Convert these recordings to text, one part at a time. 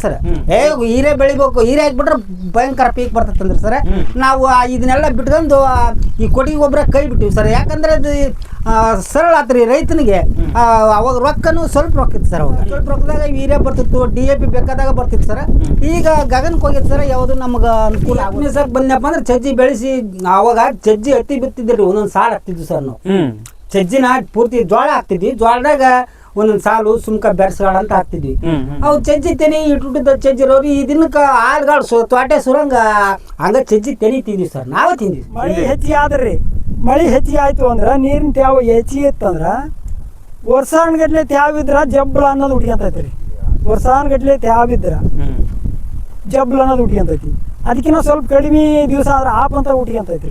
Sir ಹೀರೆ ಬೆಳಿಬೇಕು, ಹೀರೆ ಹಾಕ್ಬಿಟ್ರೆ ಭಯಂಕರ ಪೀಕ್ ಬರ್ತೈತಂದ್ರಿ ಸರ್. ನಾವು ಇದನ್ನೆಲ್ಲ ಬಿಟ್ಕೊಂಡು ಈ ಕೊಟ್ಟಿಗೆ ಗೊಬ್ಬರ ಕೈ ಬಿಟ್ಟಿವಿ ಸರ್. ಯಾಕಂದ್ರೆ ಅದು ಸರಳ ಆತ್ರಿ ರೈತನಿಗೆ. ಅವಾಗ ರೊಕ್ಕನು ಸ್ವಲ್ಪ ರೊಕ್ಕ ಇತ್ತು ಸರ್. ಅವಾಗ ಸ್ವಲ್ಪ ರೊಕ್ಕದಾಗ ಹೀರೆ ಬರ್ತಿತ್ತು, DAP ಬೇಕಾದಾಗ ಬರ್ತಿತ್ತು ಸರ್. ಈಗ ಗಗನಕ್ಕೆ ಹೋಗಿತ್ತು ಸರ್. ಯಾವುದು ನಮ್ಗೆ ಅನುಕೂಲ ಆಗ ಸರ್. ಬಂದಪ್ಪ ಅಂದ್ರೆ ಸಜ್ಜಿ ಬೆಳೆಸಿ ಅವಾಗ ಸಜ್ಜಿ ಹತ್ತಿ ಬಿತ್ತಿದ್ರಿ, ಒಂದೊಂದು ಸಾಲ ಹಾಕ್ತಿದ್ವಿ ಸರ್ ನಾವು. ಸಜ್ಜಿನ ಪೂರ್ತಿ ಜೋಳ ಹಾಕ್ತಿದ್ವಿ. ಜೋಳದಾಗ ಒಂದೊಂದು ಸಾಲು ಸುಮ್ಕ ಬೆರ್ಸ್ಗಾಳ ಅಂತ ಹಾಕ್ತಿದ್ವಿ. ಅವು ಚಜ್ಜಿ ತೆನಿ ಇಟ್ಟು ಚಜ್ಜಿರೋರು ಈ ದಿನಕ್ಕೆ ಆಳ್ಗಾಳು ತ್ವಾಟೆ ಸುರಂಗ ಹಂಗ ಚಜ್ಜಿ ತೆನಿತಿದ್ವಿ ಸರ್. ನಾವೇ ತಿಂದ್ವಿ. ಮಳೆ ಹೆಚ್ಚಿಗೆ ಆದ್ರಿ, ಮಳೆ ಹೆಚ್ಚಿಗೆ ಆಯ್ತು ಅಂದ್ರೆ ನೀರಿನ ತ್ಯಾವ ಹೆಚ್ಚಿಗೆ ಇತ್ತಂದ್ರ ವರ್ಷಾನ್ಗಟ್ಲೆ ತ್ಯಾವ ಇದ್ರ ಜಬ್ಳ ಅನ್ನೋದು ಹುಟ್ಕೊಂತೈತಿ. ವರ್ಷಾನ್ಗಟ್ಲೆ ತ್ಯಾವ ಇದ್ರ ಜಬ್ಳ ಅನ್ನೋದು ಹುಟ್ಕೊಂತೈತಿ. ಅದಕ್ಕಿಂತ ಸ್ವಲ್ಪ ಕಡಿಮೆ ದಿವಸ ಆದ್ರೆ ಆಪ್ ಅಂತ ಹುಟ್ಕೊಂತೈತಿ.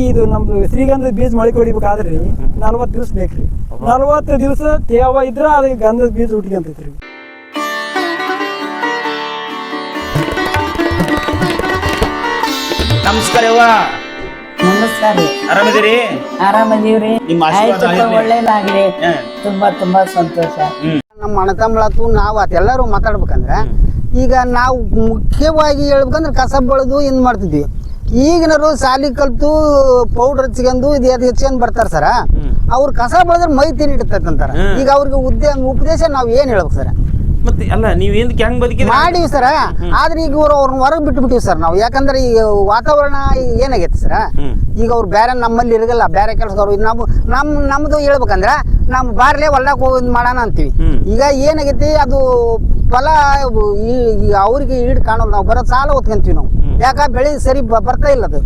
ಇದು ನಮ್ದು ಶ್ರೀಗಂಧದ ಬೀಜ ಮಳೆ ಹೊಡಿಬೇಕಾದ್ರಿ 40 ದಿವಸ ಬೇಕ್ರಿ. 40 ದಿವಸ ತೇವ ಇದ್ರ ಅದಕ್ಕೆ ಗಂಧದ ಬೀಜ ಹುಟ್ಕೊಂತೈತ್ರಿ. ನಮಸ್ಕಾರ. ನಮಸ್ಕಾರ. ಆರಾಮಿದ್ದೀರಿ? ಆರಾಮದೀವ್ರಿ. ಒಳ್ಳೇದಾಗ್ಲಿ. ತುಂಬಾ ಸಂತೋಷ. ನಮ್ಮ ಅಣ್ಣ ತಮ್ಮಳತ್ತು ನಾವು ಅದೆಲ್ಲರೂ ಮಾತಾಡ್ಬೇಕಂದ್ರೆ ಈಗ ನಾವು ಮುಖ್ಯವಾಗಿ ಹೇಳ್ಬೇಕಂದ್ರೆ ಕಸ ಬೆಳೆದು ಏನು ಮಾಡ್ತಿದ್ವಿ. ಈಗಿನರು ಸಾಲಿ ಕಲ್ತು ಪೌಡರ್ ಹಚ್ಕೊಂಡು ಇದು ಹಚ್ಕೊಂಡು ಬರ್ತಾರೆ ಸರ. ಅವ್ರು ಕಸ ಬೆಳೆದ್ರೆ ಮೈ ತಿನ್ನಿಡ್ತಂತಾರ. ಈಗ ಅವ್ರಿಗೆ ಉಪದೇಶ ನಾವು ಏನು ಹೇಳ್ಬೇಕು ಸರ್? ಮತ್ತೆ ಅಲ್ಲ ನೀವು ಹೆಂಗ್ ಬದುಕಿ ಮಾಡಿವಿ ಸರ. ಆದ್ರೆ ಈಗ ಅವ್ರನ್ನ ಹೊರಗೆ ಬಿಟ್ಬಿಟ್ಟಿವಿ ಸರ್ ನಾವು. ಯಾಕಂದ್ರೆ ಈಗ ವಾತಾವರಣ ಈಗ ಏನಾಗೈತೆ ಸರ. ಈಗ ಅವ್ರು ಬೇರೆ ನಮ್ಮಲ್ಲಿ ಇರಗಲ್ಲ, ಬೇರೆ ಕೆಲಸದವ್ರು. ನಮ್ದು ಹೇಳ್ಬೇಕಂದ್ರೆ ನಮ್ಮ ಬಾರ್ಲೆ ಹೊಲ್ದಾಗ ಹೋಗಿ ಮಾಡೋಣ ಅಂತೀವಿ. ಈಗ ಏನಾಗೈತಿ ಅದು ಫಲ ಅವ್ರಿಗೆ ಈಡ್ ಕಾಣೋದು. ನಾವು ಬರೋ ಸಾಲ ಹೊತ್ಕೊಂತೀವಿ ನಾವು. ಯಾಕ ಬೆಳೆ ಸರಿ ಬರ್ತಾ ಇಲ್ಲ ಅದು.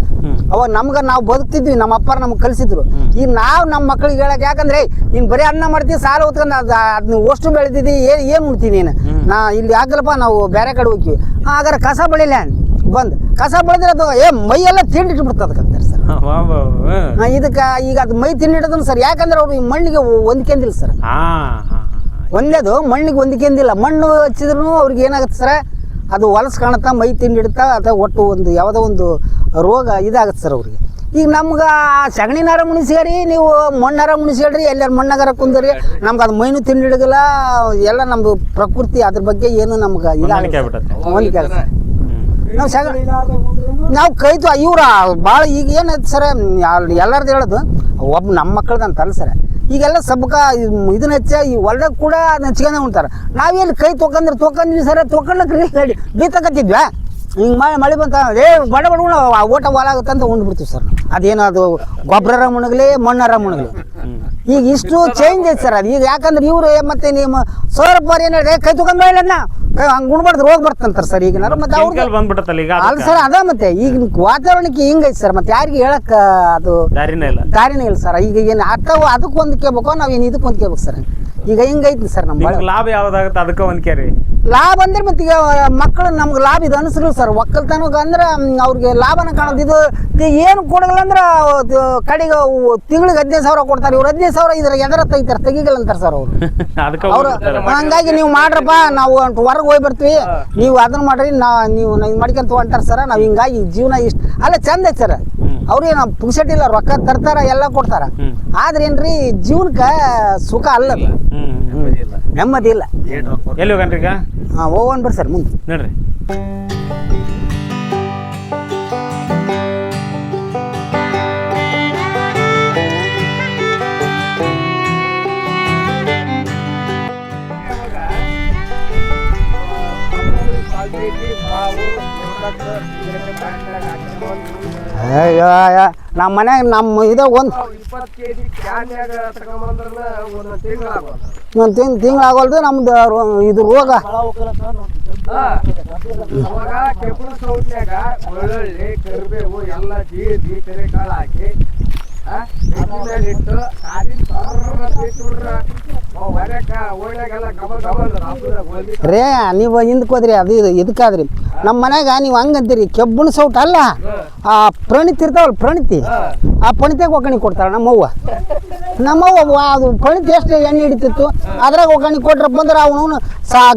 ಅವಾಗ ನಾವು ಬದುಕ್ತಿದ್ವಿ, ನಮ್ಮ ಅಪ್ಪಾರ ನಮ್ಗೆ ಕಲಿಸಿದ್ರು. ಈಗ ನಾವು ನಮ್ಮ ಮಕ್ಳಿಗೆ ಹೇಳಕ್, ಯಾಕಂದ್ರೆ ನೀನ್ ಬರೀ ಅನ್ನ ಮಾಡ್ತೀವಿ, ಸಾಲ ಹೊತ್ಕೊಂಡು ಅದನ್ನ ಅಷ್ಟು ಬೆಳೆದಿದ್ದಿ, ಏನ್ ಉಣ್ತೀನಿ ನೀನು? ನಾ ಇಲ್ಲಿ ಆಗಲ್ಲಪ್ಪ, ನಾವು ಬೇರೆ ಕಡೆ ಹೋಗ್ತೀವಿ. ಹಾಗಾದ್ರೆ ಕಸ ಬೆಳಿಲ್ಲ ಬಂದ್ ಕಸ ಬೆಳೆದ್ರೆ ಅದು ಮೈ ಎಲ್ಲ ತಿಂಡಿಟ್ಟು ಬಿಡ್ತದಕ್ಕಂತಾರೆ ಸರ್. ಇದಕ್ಕೆ ಈಗ ಅದು ಮೈ ತಿಂಡಿಡೋದನ್ನು ಸರ್. ಯಾಕಂದ್ರೆ ಅವ್ರು ಈ ಮಣ್ಣಿಗೆ ಹೊಂದ್ಕೊಂಡಿಲ್ಲ ಸರ್. ಒಂದೇದು ಮಣ್ಣಿಗೆ ಹೊಂದ್ಕೊಂಡಿಲ್ಲ. ಮಣ್ಣು ಹಚ್ಚಿದ್ರು ಅವ್ರಿಗೆ ಏನಾಗುತ್ತೆ ಸರ್, ಅದು ಹೊಲಸು ಕಾಣುತ್ತಾ, ಮೈ ತಿಂಡಿಡ್ತಾ, ಅಥವಾ ಒಟ್ಟು ಒಂದು ಯಾವುದೋ ಒಂದು ರೋಗ ಇದಾಗುತ್ತೆ ಸರ್ ಅವ್ರಿಗೆ. ಈಗ ನಮ್ಗೆ ಸಗಣಿನಾರ ಮುಣಿಸ್ಯಾರಿ, ನೀವು ಮಣ್ಣಾರ ಮುಣಿಸ್ಯಾಡ್ರಿ, ಎಲ್ಲಾರು ಮಣ್ಣಾಗಾರ ಕುಂದ್ರಿ, ನಮ್ಗೆ ಅದು ಮೈನು ತಿಂಡಿಡಗಲ್ಲ. ಎಲ್ಲ ನಮ್ದು ಪ್ರಕೃತಿ ಅದ್ರ ಬಗ್ಗೆ ಏನು ನಮ್ಗೆ ಇದಾಗುತ್ತೆ. ನಾವು ಕೈತು ಇವ್ರ ಭಾಳ ಈಗ ಏನೈತೆ ಸರ್, ಎಲ್ಲರದ್ದು ಹೇಳೋದು ಒಬ್ಬ ನಮ್ಮ ಮಕ್ಕಳದಂತಲ್ಲ ಸರ್. ಈಗೆಲ್ಲ ಸಬ್ಕ ಇದನ್ನ ಹಚ್ಚ ಈ ಹೊಲ್ದಾಗ ಕೂಡ ಅದನ್ನ ಹಚ್ಕೊಂಡೆ ಉಣ್ತಾರೆ. ನಾವೇನು ಕೈ ತೊಗೊಂಡ್ವಿ ಸರ. ತೊಗೊಂಡ್ರಿ ಹೇಳಿ ಬೀತಕತ್ತಿದ್ವಾ, ಹಿಂಗೆ ಮಳೆ ಬಂತ ಬಡ ಓಟ ಹೊಲ ಆಗುತ್ತೆ ಅಂತ ಉಂಡ್ಬಿಡ್ತೀವಿ ಸರ್. ಅದೇನು ಅದು ಗೊಬ್ಬರ ಮುಣಗ್ಲಿ, ಮಣ್ಣಾರ ಮುಣಗ್ಲಿ. ಈಗ ಇಷ್ಟು ಚೇಂಜ್ ಐತೆ ಸರ್ ಅದು. ಈಗ ಯಾಕಂದ್ರೆ ಇವ್ರು ಮತ್ತೆ ನಿಮ್ಮ ಸೌರಪ್ಪ ಏನು ಹೇಳಿದ್ರೆ ಕೈ ತೊಗೊಂಡ್ಬೇಡ ಹಂಗೆ ಉಣ್ಬಾರ್ದು ರೋಗ ಬರ್ತಂತಾರೆ ಸರ್. ಈಗ ಮತ್ತೆ ಅವ್ರಿಗೆ ಅಲ್ಲ ಸರ್. ಅದ ಮತ್ತೆ ಈಗ ವಾತಾವರಣಕ್ಕೆ ಹಿಂಗೈತೆ ಸರ್. ಮತ್ತೆ ಯಾರಿಗೆ ಹೇಳಕ್ ಅದು ದಾರಿನೇ ಇಲ್ಲ ಸರ್. ಈಗ ಏನು ಅಥವಾ ಅದಕ್ಕೆ ಹೊಂದ್ಕೋಬೇಕು, ನಾವೇನು ಇದಕ್ಕೆ ಹೊಂದ್ಕೋಬೇಕು ಸರ್. ಈಗ ಹಿಂಗೈತಿ ಸರ್. ನಮ್ಮ ಲಾಭ ಯಾವ್ದಾಗುತ್ತೆ ಅದಕ್ಕೆ ಹೊಂದ್ಕೇರಿ. ಲಾಭ ಅಂದ್ರೆ ಮತ್ತೆ ಈಗ ಮಕ್ಕಳು ನಮ್ಗೆ ಲಾಭ ಇದು ಅನಿಸ್ರು ಸರ್. ಒಕ್ಕಲ್ತನಕ್ಕೆ ಅಂದ್ರೆ ಅವ್ರಿಗೆ ಲಾಭನ ಕಾಣೋದು. ಇದು ಏನು ಕೊಡಗಲ್ಲ ಅಂದ್ರೆ ಕಡೆಗೆ ತಿಂಗಳಿಗೆ 15,000 ಕೊಡ್ತಾರೆ. ಇವ್ರು 15,000 ಇದ್ರಾಗ ಎದರ ತೆಗಿತಾರೆ, ತೆಗಿಗಲ್ಲ ಅಂತಾರೆ ಸರ್ ಅವ್ರು. ಹಂಗಾಗಿ ನೀವು ಮಾಡ್ರಪ್ಪ, ನಾವು ಹೊರಗೆ ಹೋಗಿ ಬರ್ತೀವಿ, ನೀವು ಅದನ್ನ ಮಾಡ್ರಿ, ನೀವು ಮಾಡ್ಕೊಂತ ಹೊಂಟಾರ ಸರ್. ನಾವು ಹಿಂಗಾಗಿ ಜೀವನ ಇಷ್ಟ ಅಲ್ಲ ಚಂದ ಐತೆ ಸರ್. ಅವ್ರೇನು ಪುಕ್ಸಟ್ಟಿಲ್ಲ, ರೊಕ್ಕ ತರ್ತಾರ, ಎಲ್ಲ ಕೊಡ್ತಾರ. ಆದ್ರೆ ಏನ್ರಿ ಜೀವನಕ್ಕೆ ಸುಖ ಅಲ್ಲದ, ನೆಮ್ಮದಿ ಇಲ್ಲ. ಎಲ್ಲಿ ಹೋಗನ್ರಿ ಈಗ? ಹೋಗೋಣ ಬರ್ರಿ ಸರ್ ಮುಂದೆ ನೋಡ್ರಿ. ನಮ್ಮ ಮನ್ಯಾಗ ನಮ್ಮ ಇದು ಒಂದು ತಿಂಗಳಾಗೋಲ್ದು ನಮ್ದು ಇದು ರೋಗ. ರೇ ನೀವು ಹಿಂದಕ್ಕೆ ಹೋದ್ರಿ, ಅದು ಇದು ಇದಕ್ಕಾದ್ರಿ ನಮ್ಮ ಮನ್ಯಾಗ ನೀವು ಹಂಗಂತೀರಿ. ಕೆಬ್ಬಣ ಸೌಟ್ ಅಲ್ಲ, ಆ ಪ್ರಣೀತಿ ಇರ್ತಾವಲ್ಲ, ಪ್ರಣೀತಿ, ಆ ಪ್ರಣೀತಿಯಾಗ ಒಗ್ಗರಣೆ ಕೊಡ್ತಾಳೆ ನಮ್ಮವ್ವ. ಅದು ಪ್ರಣೀತಿ ಎಷ್ಟು ಎಣ್ಣೆ ಹಿಡಿತಿತ್ತು, ಅದ್ರಾಗ ಒಗ್ಗರಣೆ ಕೊಟ್ರಪ್ಪ ಅಂದ್ರೆ ಅವನು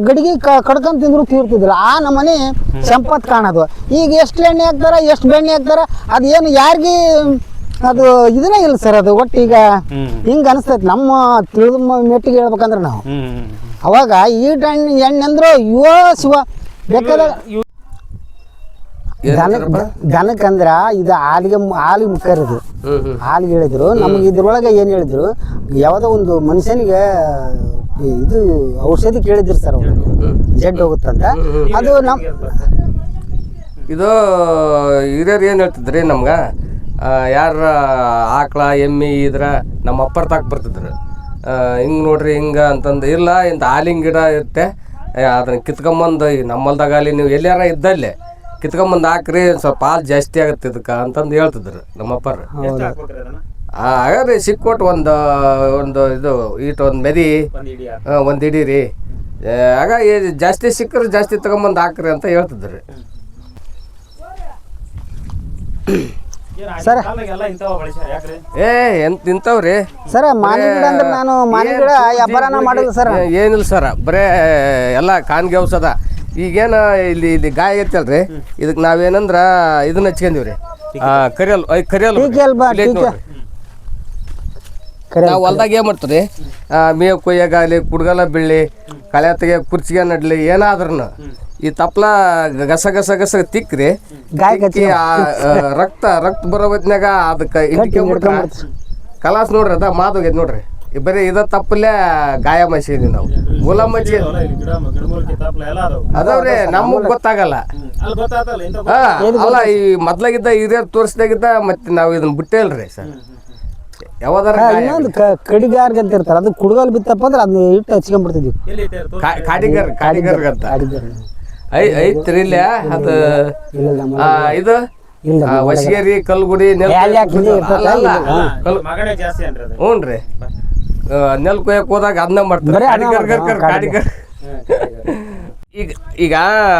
ಗಡಿಗೆ ಕಡ್ಕೊಂಡ್ ತಿಂದ್ರು ತೀರ್ತಿದ್ರು. ಆ ನಮ್ಮನೆ ಸಂಪತ್ ಕಾಣೋದು. ಈಗ ಎಷ್ಟು ಎಣ್ಣೆ ಹಾಕ್ತಾರ, ಎಷ್ಟು ಬೆಣ್ಣೆ ಹಾಕ್ತಾರ, ಅದು ಏನು ಯಾರಿಗೆ ಅದು ಇದನ್ನೇ ಇಲ್ಲ ಸರ್. ಅದು ಒಟ್ಟು ಈಗ ಹ್ಮ್ ಹಿಂಗೆ ಅನಿಸ್ತೈತಿ ನಮ್ಮ ತಿಳಿದ ಮೆಟ್ಟಿಗೆ ಹೇಳ್ಬೇಕಂದ್ರೆ ನಾವು ಹ್ಮ್ ಅವಾಗ ಈಟ ಎಣ್ಣೆ ಅಂದ್ರೆ ಯುವ ಶಿವ ಬೇಕಾದಾಗ ದನಕ್ಕಂದ್ರ ಇದು ಹಾಲಿಗೆ ಮುಖರಿದು ಹಾಲಿಗೆ ಹೇಳಿದ್ರು. ನಮಗೆ ಇದ್ರೊಳಗೆ ಏನು ಹೇಳಿದ್ರು, ಯಾವುದೋ ಒಂದು ಮನುಷ್ಯನಿಗೆ ಇದು ಔಷಧಿ ಕೇಳಿದ್ರು ಸರ್ ಅವರು, ಜಡ್ ಹೋಗುತ್ತಂತ. ಅದು ನಮ್ಮ ಇದು ಹಿರಿಯರು ಏನು ಹೇಳ್ತಿದ್ರಿ ನಮ್ಗೆ, ಯಾರ ಆಕಳ ಎಮ್ಮೆ ಇದ್ರ ನಮ್ಮ ಅಪ್ಪರ್ ತಾಕ ಬರ್ತಿದ್ರು, ಹಿಂಗೆ ನೋಡ್ರಿ ಹಿಂಗೆ ಅಂತಂದು. ಇಲ್ಲ ಇಂಥ ಹಾಲಿನ ಗಿಡ ಇರುತ್ತೆ, ಅದನ್ನ ಕಿತ್ಕೊಂಬಂದು ನಮ್ಮಲ್ದಾಗ ಅಲ್ಲಿ ನೀವು ಎಲ್ಲಾರ ಇದ್ದಲ್ಲೇ ಕಿತ್ಕೊಂಬಂದು ಹಾಕ್ರಿ, ಸ್ವಲ್ಪ ಹಾಲು ಜಾಸ್ತಿ ಆಗುತ್ತೆ ಇದಕ್ಕೆ ಅಂತಂದು ಹೇಳ್ತಿದ್ರು ನಮ್ಮ ಅಪ್ಪರು. ಹಾಗಾದ್ರೆ ಸಿಕ್ಕೊಟ್ಟು ಒಂದು ಇದು ಈಟ್ ಒಂದು ಮೆದಿ ಒಂದು ಇಡೀ ರೀ, ಆಗ ಜಾಸ್ತಿ ಸಿಕ್ಕರೆ ಜಾಸ್ತಿ ತಗೊಂಬಂದು ಹಾಕ್ರಿ ಅಂತ ಹೇಳ್ತಿದ್ರು. ಸರ್ ಇಂಥವ್ರಿ ಸರ ಮಾನಿ ಗಿಡ ಅಂದ್ರೆ ನಾನು ಮಾನಿ ಗಿಡ ವ್ಯಾಪಾರನ ಮಾಡೋದು ಸರ್. ಏನಿಲ್ಲ ಸರ, ಬರೇ ಎಲ್ಲ ಖಾನ್ಗೆ ಔಷಧ. ಈಗೇನು ಇಲ್ಲಿ ಗಾಯ ಐತಲ್ರಿ, ಇದಕ್ಕೆ ನಾವೇನಂದ್ರ ಇದನ್ನ ಹಚ್ಕೊಂಡಿವ್ರಿ, ಕರಿಯಲ್ ನಾವು ಹೊಲ್ದಾಗ ಏನು ಮಾಡ್ತೀವಿ, ಮೇವು ಕೊಯ್ಯಾಗಲಿ, ಕುಡ್ಗಲ ಬೀಳಿ, ಕಳೆ ತೆಗಿಯ ಕುರ್ಚಿಗೆ ನಡ್ಲಿ, ಏನಾದ್ರೂ ಈ ತಪ್ಲ ಗಸ ಗಸ ಗಸ ತಿಕ್ಕ್ರಿ, ರಕ್ತ ಬರೋ ಹೊತ್ನ್ಯಾಗ ಅದಕ್ಕೆ ಇಟ್ಕೊಂಡ್ಬಿಟ್ರ ಕಲಾಸ್ ನೋಡ್ರಿ, ಅದ ಮಾದೋಗೈತಿ ನೋಡ್ರಿ. ಬರೀ ಇದ ತಪ್ಪಲ್ಲೇ ಗಾಯ ಮಚ್ಚಿದ್ವಿ ನಾವು, ಗುಲ ಮಚ್ಚಿ ಅದಾವ್ರಿ, ನಮಗ್ ಗೊತ್ತಾಗಲ್ಲ. ಅಲ್ಲ, ಈ ಮೊದ್ಲಾಗಿದ್ದ ಹಿರಿಯರ್ ತೋರಿಸ್ದಾಗಿದ್ದ ಮತ್ತೆ ನಾವು ಇದನ್ನ ಬಿಟ್ಟೇ ಇಲ್ರಿ ಸರ್. ಯಾವ್ದಾರ ಇನ್ನೊಂದು ಕಡಿಗಾರ್ಗ ಅಂತ ಇರ್ತಾರ, ಅದು ಕುಡ್ಗಲ್ ಬಿತ್ತಪ್ಪ ಅಂದ್ರೆ ಅದನ್ನ ಇಟ್ಟು ಹಚ್ಕೊಂಡ್ಬಿಡ್ತಿದ್ವಿ. ಕಾಡಿಗರ್ ಅಂತ ಐತ್ರಿ ಇಲ್ಲ ಅದು. ಇದು ವಶಿಗೇರಿ, ಕಲ್ಗುಡಿ, ಹ್ಞೂನ್ರಿ, ನೆಲ್ ಕೊಯ್ಯಕ್ ಹೋದಾಗ ಅದನ್ನ ಮಾಡ್ತಾರೆ ಕಾಡಿಗರ್. ಈಗ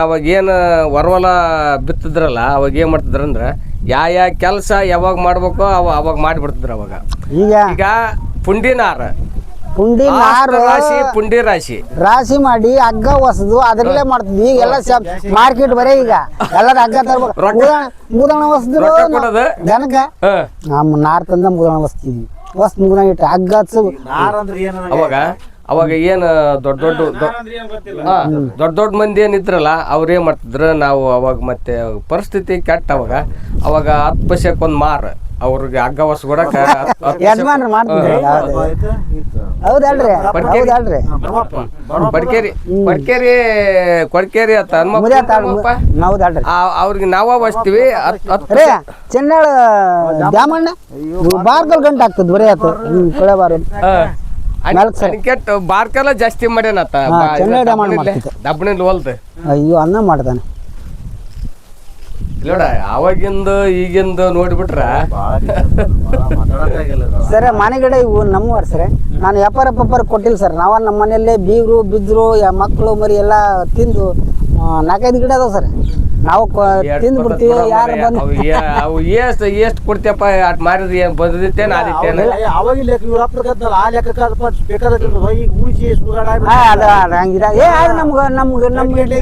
ಅವಾಗ ಏನು ಹೊರವಲ ಬಿತ್ತಿದ್ರಲ್ಲ, ಅವಾಗ ಏನ್ ಮಾಡ್ತಿದ್ರಂದ್ರ ಯಾ ಕೆಲಸ ಯಾವಾಗ ಮಾಡ್ಬೇಕು ಅವಾಗ ಮಾಡಿಬಿಡ್ತಿದ್ರು. ಅವಾಗ ಈಗ ಪುಂಡಿ ನಾರ ಪುಂಡಿ ರಾಶಿ ಮಾಡಿ ಹಗ್ಗ ಹೊಸದು ಅದ್ರಲ್ಲೇ ಮಾಡ್ತಿದ್ವಿ. ಈಗ ಎಲ್ಲ ಮಾರ್ಕೆಟ್ ಬರೇ ಈಗ ಎಲ್ಲದ ಹಗ್ಗ ತರ್ಬೇಕು. ಮುದಣ ಹೊಸದ್ರು ಜನಕ ನಮ್ಮ ನಾರ್ ತಂದ ಮುದಣ ಹೊಸ್ತಿದ್ವಿ, ಹೊಸ್ ಮುದಣ ಇಟ್ಟು ಹಗ್ಗ ಹಚ್ಚು. ಅವಾಗ ಏನು ದೊಡ್ಡ ಮಂದಿ ಏನಿದ್ರಲ್ಲ ಅವ್ರು ಏನ್ ಮಾಡ್ತಿದ್ರು, ನಾವು ಅವಾಗ ಮತ್ತೆ ಪರಿಸ್ಥಿತಿ ಕೆಟ್ಟ. ಅವಾಗ 10 ಪೈಸೆಗೆ ಒಂದು ಮಾರ್ ಅವ್ರಿಗೆ ಹಗ್ಗ ಹೊಸ್ಕೊಡಕ ಯಜಮಾನ್ರು ಮಾಡ್ತಿದ್ರಿ. ಹೌದಲ್ರಿ ಹೌದಲ್ರಿ. ಕೊಡ್ಕೇರಿ ಅಂತ ಹೌದಲ್ರಿ. ಅವ್ರಿಗೆ ನಾವ ಹೊಸ್ತೀವಿ. ಚೆನ್ನಳ ದ್ಯಾಮಣ್ಣ ಬಾರ್ಕಲ್ ಗಂಟೆ ಆಗ್ತದ ಬರೀ ಆತು ಕೊಳೆಬಾರ ಕೆಟ್ಟ ಬಾರ್ಕಲ್ಲ ಜಾಸ್ತಿ ಮಾಡ್ಯಾನತ್ತ ದಬ್ಬಣಿಲ್ ಹೊಲ್ದು. ಅಯ್ಯೋ ಅನ್ನ ಮಾಡ್ತಾನೆ ನೋಡ. ಅವಾಗಿಂದ ಈಗಿಂದ ನೋಡ್ಬಿಟ್ರ ಸರ್ ಮನೆಗಡೆ ಇವು ನಮ್ಮವ್ರ ಸರ್. ನಾನು ವ್ಯಾಪಾರ ಕೊಟ್ಟಿಲ್ಲ ಸರ್. ನಾವ ನಮ್ಮ ಮನೆಯಲ್ಲೇ ಬೀಗರು ಬಿದ್ರು ಮಕ್ಕಳು ಮರಿ ಎಲ್ಲ ತಿಂದು 4-5 ಗಿಡ ಅದಾವ ಸರ್. ನಾವು ತಿಂದು ಬಿಡ್ತೀವಿ. ಯಾರು ಬಂದು ಅವು ಎಷ್ಟು ಕೊಡ್ತೀಯಪ್ಪ ಅಟ್ ಮಾರಿದ್ರಿ ಬಂದಿತ್ತೇನ ಆದಿತ್ತೇನ ಹಂಗಿದ ನಮ್ಗೆ 2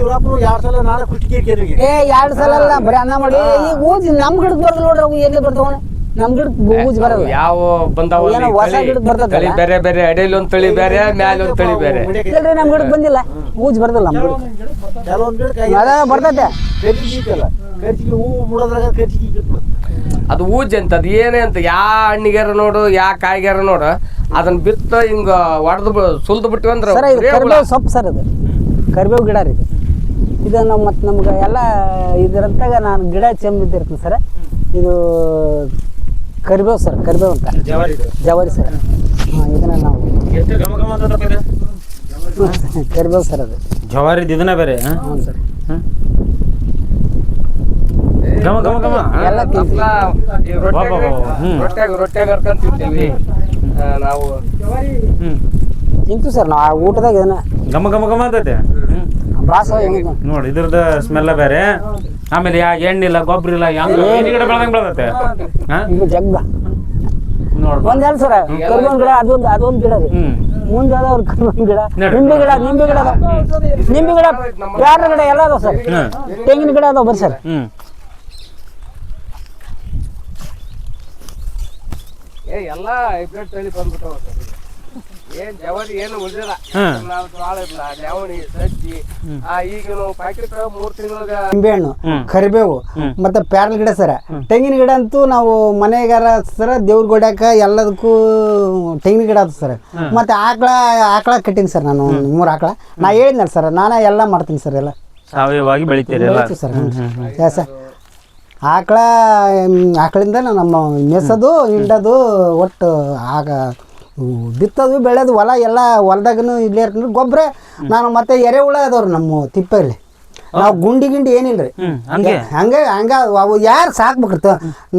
ಸಲ ಅಲ್ಲ ಬರೀ ಅನ್ನ ಮಾಡಿ. ಈಗ ಊಜಿ ನಮ್ ಗಿಡಕ್ ಬರ್ದು ನೋಡ್ರಿ, ಅವು ಎಲ್ಲಿ ಬರ್ತಾವ ನಮ್ ಗಿಡಕ್ ಊಜಿ ಬರಲ್ಲ. ಯಾವ ಬಂದಾವ ಹೊಸ ಗಿಡಕ್ ಬರ್ತದೆ ಬೇರೆ ಬೇರೆ ಅಡಿಯಲ್ಲಿ ಒಂದ್ ತಳಿ ಬೇರೆ, ಮ್ಯಾಲ ಒಂದ್ ತಳಿ ಬೇರೆ. ನಮ್ ಗಿಡಕ್ ಬಂದಿಲ್ಲ, ಊಜಿ ಬರ್ದಲ್ಲ ನಮ್ ಗಿಡಕ್. ಅದ ಬರ್ತೈತೆ ಅದು ಊಜಿ ಅಂತ. ಅದು ಏನೇ ಅಂತ ಯಾ ಹಣ್ಣಿಗಾರ ನೋಡು, ಯಾ ಕಾಯಿಗಾರ ನೋಡು, ಅದನ್ನ ಬಿತ್ತ ಹಿಂಗ ಹೊಡೆದು ಸುಲ್ದು ಬಿಟ್ಟು ಅಂದ್ರೆ ಕರಿಬೇವು ಸೊಪ್ಪು ಸರ್. ಅದು ಕರಿಬೇವು ಗಿಡ ರೀ. ಇದು ನಮ್ಮ ಮತ್ತು ನಮ್ಗೆ ಎಲ್ಲ ಇದರಂತಾಗ ನಾನು ಗಿಡ ಚೆಂಬಿದ್ದಿರ್ತೀನಿ ಸರ್. ಇದು ಕರಿಬೇವು ಸರ್, ಕರಿಬೇವು ಅಂತ ಜವಾರಿ ಸರ್. ಇದನ್ನ ನಾವು ಕರಿಬೇವು ಸರ್. ಅದು ಜವಾರಿ ಇದನ್ನ ಬೇರೆ. ಹ್ಞೂ ಸರ್. ಎಲ್ಲ ರೊಟ್ಯಾಗ ಹರ್ಕೊಂತಿರ್ತೀವಿ ನಾವು. ತಿಂತು ಸರ್ ನಾವು ಊಟದಾಗ ಇದನ್ನ ಘಮ ಅಂತೈತೆ. ನೋಡಿ ಇದ್ರದ್ದು ಸ್ಮೆಲ್ಲ ಬೇರೆ. ಆಮೇಲೆ ಎಣ್ಣಿಲ್ಲ, ಗೊಬ್ಬರ ಇಲ್ಲ, ಗಿಡ ಬೆಳ್ದಂಗ್ ಬೆಳ್ದೈತೆ. ಜಗ್ಗ ಒಂದ್ ಸರ ಕರ್ಬೇವಿನ ಗಿಡ ಅದೊಂದು ಗಿಡ ರೀ. ಮುಂದೆ ಅದಾವ್ರ ಕರ್ಬೇವಿನ ಗಿಡ, ನಿಂಬೆ ಗಿಡ ಪ್ಯಾರ ಗಿಡ ಎಲ್ಲ ಅದಾವ ಸರ್. ತೆಂಗಿನ ಗಿಡ ಅದಾವ ಬರ್ರಿ ಸರ್. ಎಲ್ಲ ಹೈಬ್ರಿಡ್ ತಳಿ ಬಂದ್ಬಿಟ್ಟವ ಏನ್ ಜವಾರಿ ಏನು ಉಳಿದಿಲ್ಲ ನಾವು ಜೋಳ ಇಲ್ಲ ನವಣಿ ಸಜ್ಜಿ ಈಗ ನಾವು ಪ್ಯಾಕೆಟ್ 3 ತಿಂಗಳ ನಿಂಬೆಹಣ್ಣು ಕರಿಬೇವು ಮತ್ತೆ ಪ್ಯಾರಲ್ ಗಿಡ ಸರ ತೆಂಗಿನ ಗಿಡ ಅಂತೂ ನಾವು ಮನೆಗಾರ ಸರ ದೇವ್ರ ಗೋಡ್ಯಾಕ ಎಲ್ಲದಕ್ಕೂ ತೆಂಗಿನ ಗಿಡ ಅದು ಸರ್ ಮತ್ತೆ ಆಕಳ ಕಟ್ಟಿನಿ ಸರ್ ನಾನು 3 ಆಕಳ ನಾ ಹೇಳಿದ್ನಲ್ಲ ಸರ್ ನಾನೇ ಎಲ್ಲ ಮಾಡ್ತೀನಿ ಸರ್ ಎಲ್ಲ ಸಾವಯವಾಗಿ ಬೆಳಿತೀರಿ ಸರ್ ಸರ್ ಆಕಳಿಂದ ನಮ್ಮ ಮೆಸೋದು ಹಿಂಡೋದು ಒಟ್ಟು ಆಗ ಬಿತ್ತೋದು ಬೆಳೆದು ಹೊಲ ಎಲ್ಲ ಹೊಲ್ದಾಗನು ಇಲ್ಲೇ ಇರ್ತೀನಿ ಗೊಬ್ಬರ ನಾನು ಮತ್ತೆ ಎರೆಹುಳ ಅದಾವ್ರಿ ನಮ್ಮ ತಿಪ್ಪಲ್ಲಿ ನಾವು ಗುಂಡಿ ಏನಿಲ್ಲ ರೀ ಹಂಗೆ ಅವು ಯಾರು ಸಾಕ್ಬೇಕಿರ್ತ